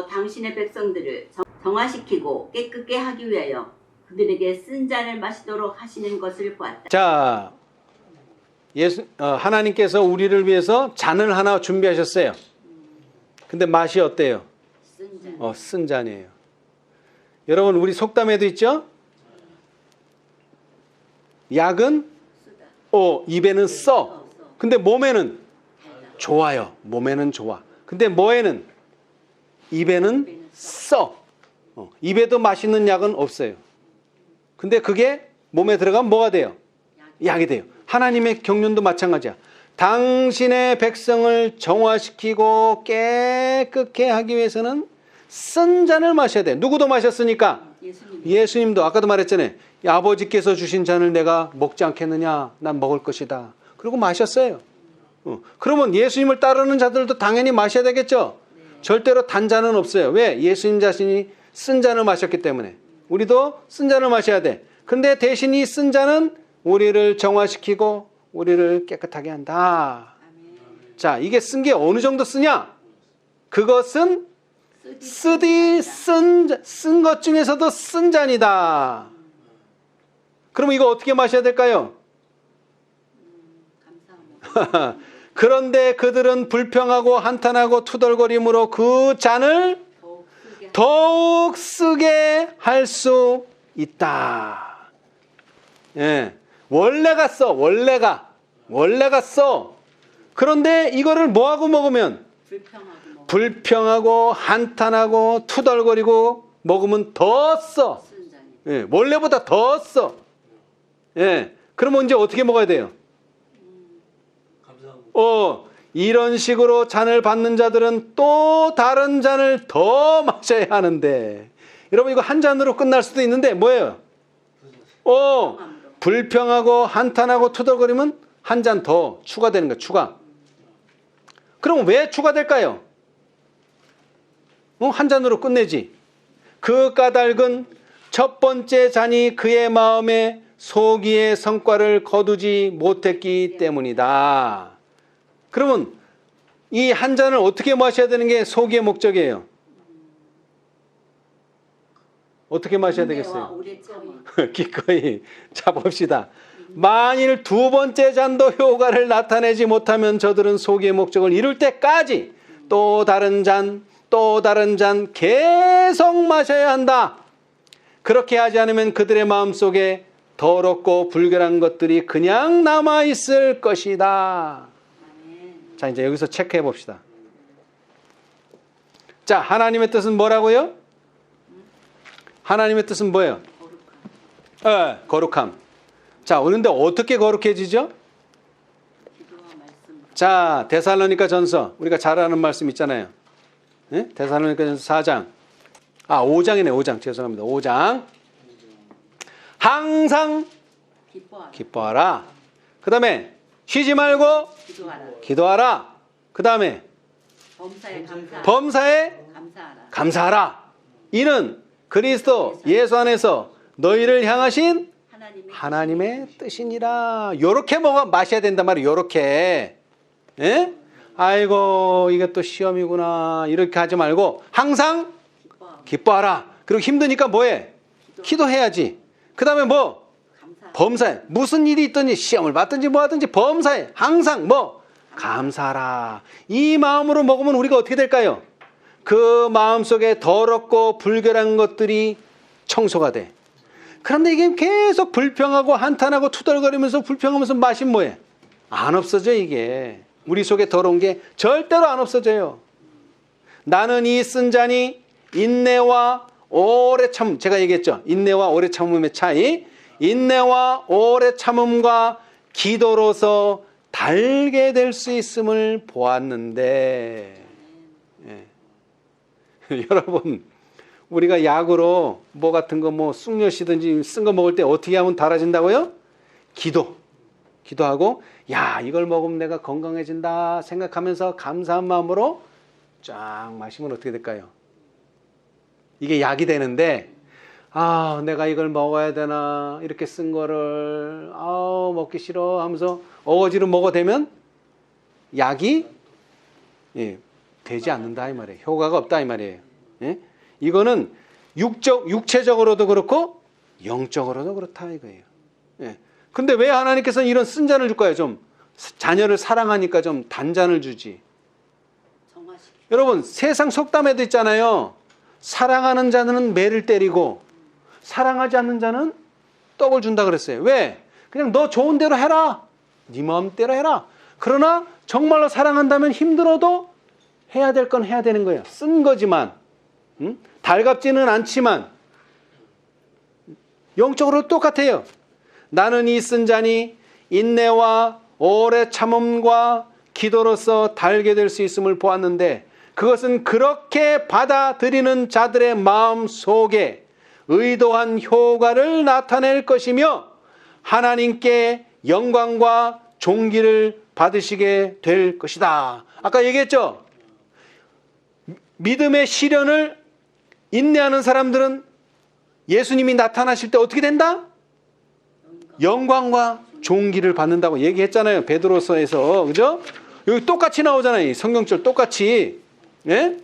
B: 당신의 백성들을 정화시키고 깨끗게 하기 위하여 그들에게 쓴 잔을 마시도록 하시는 것을 보았다.
A: 자, 하나님께서 우리를 위해서 잔을 하나 준비하셨어요. 근데 맛이 어때요?
B: 쓴 잔.
A: 쓴 잔이에요. 여러분, 우리 속담에도 있죠? 약은 입에는 써. 근데 몸에는 좋아요. 몸에는 좋아. 근데 뭐에는? 입에는 써. 입에도 맛있는 약은 없어요. 근데 그게 몸에 들어가면 뭐가 돼요? 약이 돼요. 하나님의 경륜도 마찬가지야. 당신의 백성을 정화시키고 깨끗게 하기 위해서는 쓴 잔을 마셔야 돼. 누구도 마셨으니까? 예수님도. 아까도 말했잖아요. 아버지께서 주신 잔을 내가 먹지 않겠느냐? 난 먹을 것이다. 그리고 마셨어요. 그러면 예수님을 따르는 자들도 당연히 마셔야 되겠죠? 절대로 단 잔은 없어요. 왜? 예수님 자신이 쓴 잔을 마셨기 때문에. 우리도 쓴 잔을 마셔야 돼. 근데 대신 이 쓴 잔은 우리를 정화시키고 우리를 깨끗하게 한다. 자, 이게 쓴 게 어느 정도 쓰냐? 그것은 쓴 것 중에서도 쓴 잔이다. 그러면 이거 어떻게 마셔야 될까요? 그런데 그들은 불평하고 한탄하고 투덜거림으로 그 잔을 더욱 쓰게 할 수 있다. 예. 원래가 써. 그런데 이거를 뭐하고 먹으면? 불평하고 한탄하고 투덜거리고 먹으면 더 써. 예. 원래보다 더 써. 예. 그러면 이제 어떻게 먹어야 돼요? 이런 식으로 잔을 받는 자들은 또 다른 잔을 더 마셔야 하는데, 여러분 이거 한 잔으로 끝날 수도 있는데 뭐예요? 불평하고 한탄하고 투덜거리면 한 잔 더 추가되는 거야. 추가. 그럼 왜 추가될까요? 한 잔으로 끝내지. 그 까닭은 첫 번째 잔이 그의 마음에 소기의 성과를 거두지 못했기 때문이다. 그러면 이 한 잔을 어떻게 마셔야 되는 게 소기의 목적이에요? 어떻게 마셔야 되겠어요? 기꺼이. 자, 봅시다. 만일 두 번째 잔도 효과를 나타내지 못하면 저들은 소기의 목적을 이룰 때까지 또 다른 잔 계속 마셔야 한다. 그렇게 하지 않으면 그들의 마음속에 더럽고 불결한 것들이 그냥 남아있을 것이다. 자, 이제 여기서 체크해 봅시다. 자, 하나님의 뜻은 뭐라고요? 하나님의 뜻은 뭐예요? 거룩함. 자, 그런데 어떻게 거룩해지죠? 자, 데살로니가 전서, 우리가 잘 아는 말씀 있잖아요. 네? 데살로니가 전서 4장. 5장이네, 5장. 죄송합니다. 5장. 항상 기뻐하라. 그 다음에 쉬지 말고 기도하라. 그 다음에 범사에
B: 감사하라.
A: 감사하라. 이는 그리스도 예수 안에서 너희를 향하신 하나님의 뜻이니라. 요렇게 먹어 마셔야 된단 말이에요. 요렇게. 예? 아이고 이게 또 시험이구나 이렇게 하지 말고 항상 기뻐하라. 그리고 힘드니까 뭐해? 기도해야지. 그 다음에 뭐? 범사에 무슨 일이 있든지 시험을 받든지 뭐 하든지 범사에 항상 뭐? 감사하라. 이 마음으로 먹으면 우리가 어떻게 될까요? 그 마음속에 더럽고 불결한 것들이 청소가 돼. 그런데 이게 계속 불평하고 한탄하고 투덜거리면서 불평하면서 마시면 뭐해? 안 없어져. 이게 우리 속에 더러운 게 절대로 안 없어져요. 나는 이 쓴 잔이 인내와 오래 참, 제가 얘기했죠. 인내와 오래 참음의 차이. 인내와 오래 참음과 기도로서 달게 될 수 있음을 보았는데, 예. 여러분, 우리가 약으로 뭐 같은 거 뭐 쑥엿이든지 쓴 거 먹을 때 어떻게 하면 달아진다고요? 기도하고 야 이걸 먹으면 내가 건강해진다 생각하면서 감사한 마음으로 쫙 마시면 어떻게 될까요? 이게 약이 되는데 아 내가 이걸 먹어야 되나 이렇게 쓴 거를 먹기 싫어 하면서 어거지로 먹어대면 약이 되지 않는다 이 말이에요. 효과가 없다 이 말이에요. 예? 이거는 육체적으로도 그렇고 영적으로도 그렇다 이거예요. 예. 근데 왜 하나님께서는 이런 쓴 잔을 줄까요? 좀 자녀를 사랑하니까 좀 단잔을 주지. 여러분 세상 속담에도 있잖아요. 사랑하는 자는 매를 때리고 사랑하지 않는 자는 떡을 준다 그랬어요. 왜? 그냥 너 좋은 대로 해라. 네 마음대로 해라. 그러나 정말로 사랑한다면 힘들어도 해야 될 건 해야 되는 거예요. 쓴 거지만 달갑지는 않지만 영적으로 똑같아요. 나는 이 쓴 잔이 인내와 오래 참음과 기도로서 달게 될 수 있음을 보았는데 그것은 그렇게 받아들이는 자들의 마음 속에 의도한 효과를 나타낼 것이며 하나님께 영광과 존귀를 받으시게 될 것이다. 아까 얘기했죠? 믿음의 시련을 인내하는 사람들은 예수님이 나타나실 때 어떻게 된다? 영광과 존귀를 받는다고 얘기했잖아요. 베드로서에서. 그죠? 여기 똑같이 나오잖아요. 성경절 똑같이. 예?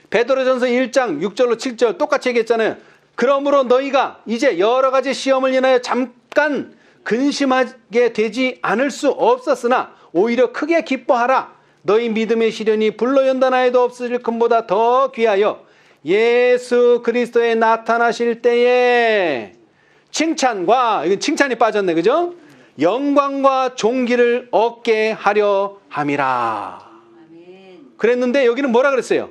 A: 베드로전서 1장 6절로 7절 똑같이 얘기했잖아요. 그러므로 너희가 이제 여러 가지 시험을 인하여 잠깐 근심하게 되지 않을 수 없었으나 오히려 크게 기뻐하라. 너희 믿음의 시련이 불로 연단하여도 없어질 것보다 더 귀하여 예수 그리스도에 나타나실 때에 칭찬과, 이건 칭찬이 빠졌네, 그죠? 영광과 존귀를 얻게 하려 함이라. 그랬는데 여기는 뭐라 그랬어요?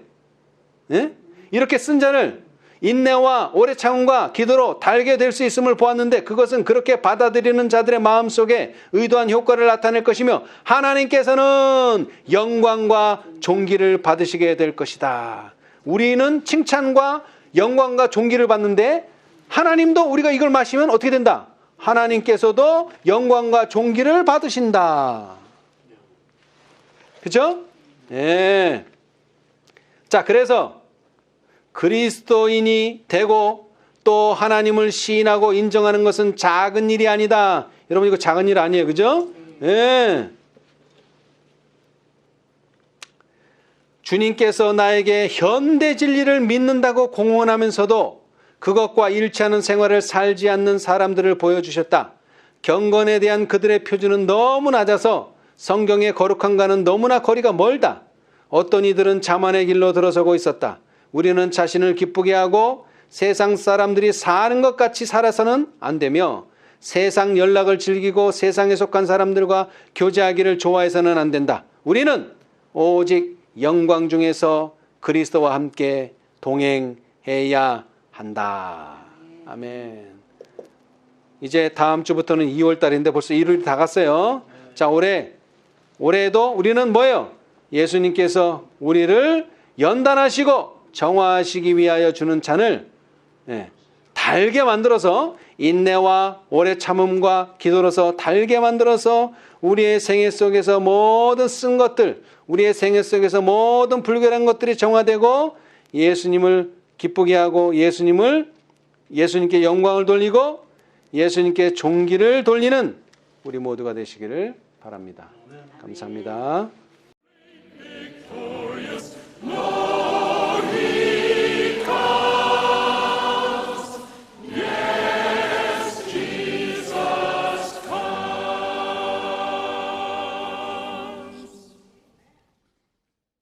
A: 예? 이렇게 쓴 잔을 인내와 오래 참음과 기도로 달게 될 수 있음을 보았는데 그것은 그렇게 받아들이는 자들의 마음속에 의도한 효과를 나타낼 것이며 하나님께서는 영광과 존귀를 받으시게 될 것이다. 우리는 칭찬과 영광과 존귀를 받는데 하나님도 우리가 이걸 마시면 어떻게 된다? 하나님께서도 영광과 존귀를 받으신다. 그렇죠? 예. 자, 그래서 그리스도인이 되고 또 하나님을 시인하고 인정하는 것은 작은 일이 아니다. 여러분 이거 작은 일 아니에요. 그죠? 예. 주님께서 나에게 현대 진리를 믿는다고 공언하면서도 그것과 일치하는 생활을 살지 않는 사람들을 보여주셨다. 경건에 대한 그들의 표준은 너무 낮아서 성경의 거룩함과는 너무나 거리가 멀다. 어떤 이들은 자만의 길로 들어서고 있었다. 우리는 자신을 기쁘게 하고 세상 사람들이 사는 것 같이 살아서는 안 되며 세상 연락을 즐기고 세상에 속한 사람들과 교제하기를 좋아해서는 안 된다. 우리는 오직 영광 중에서 그리스도와 함께 동행해야 한다. 아멘. 이제 다음 주부터는 2월 달인데 벌써 1월이 다 갔어요. 자, 올해에도 우리는 뭐예요? 예수님께서 우리를 연단하시고 정화하시기 위하여 주는 잔을 달게 만들어서 인내와 오래 참음과 기도로서 달게 만들어서 우리의 생애 속에서 모든 쓴 것들, 우리의 생애 속에서 모든 불결한 것들이 정화되고 예수님을 기쁘게 하고 예수님께 영광을 돌리고 예수님께 존귀를 돌리는 우리 모두가 되시기를 바랍니다. 감사합니다.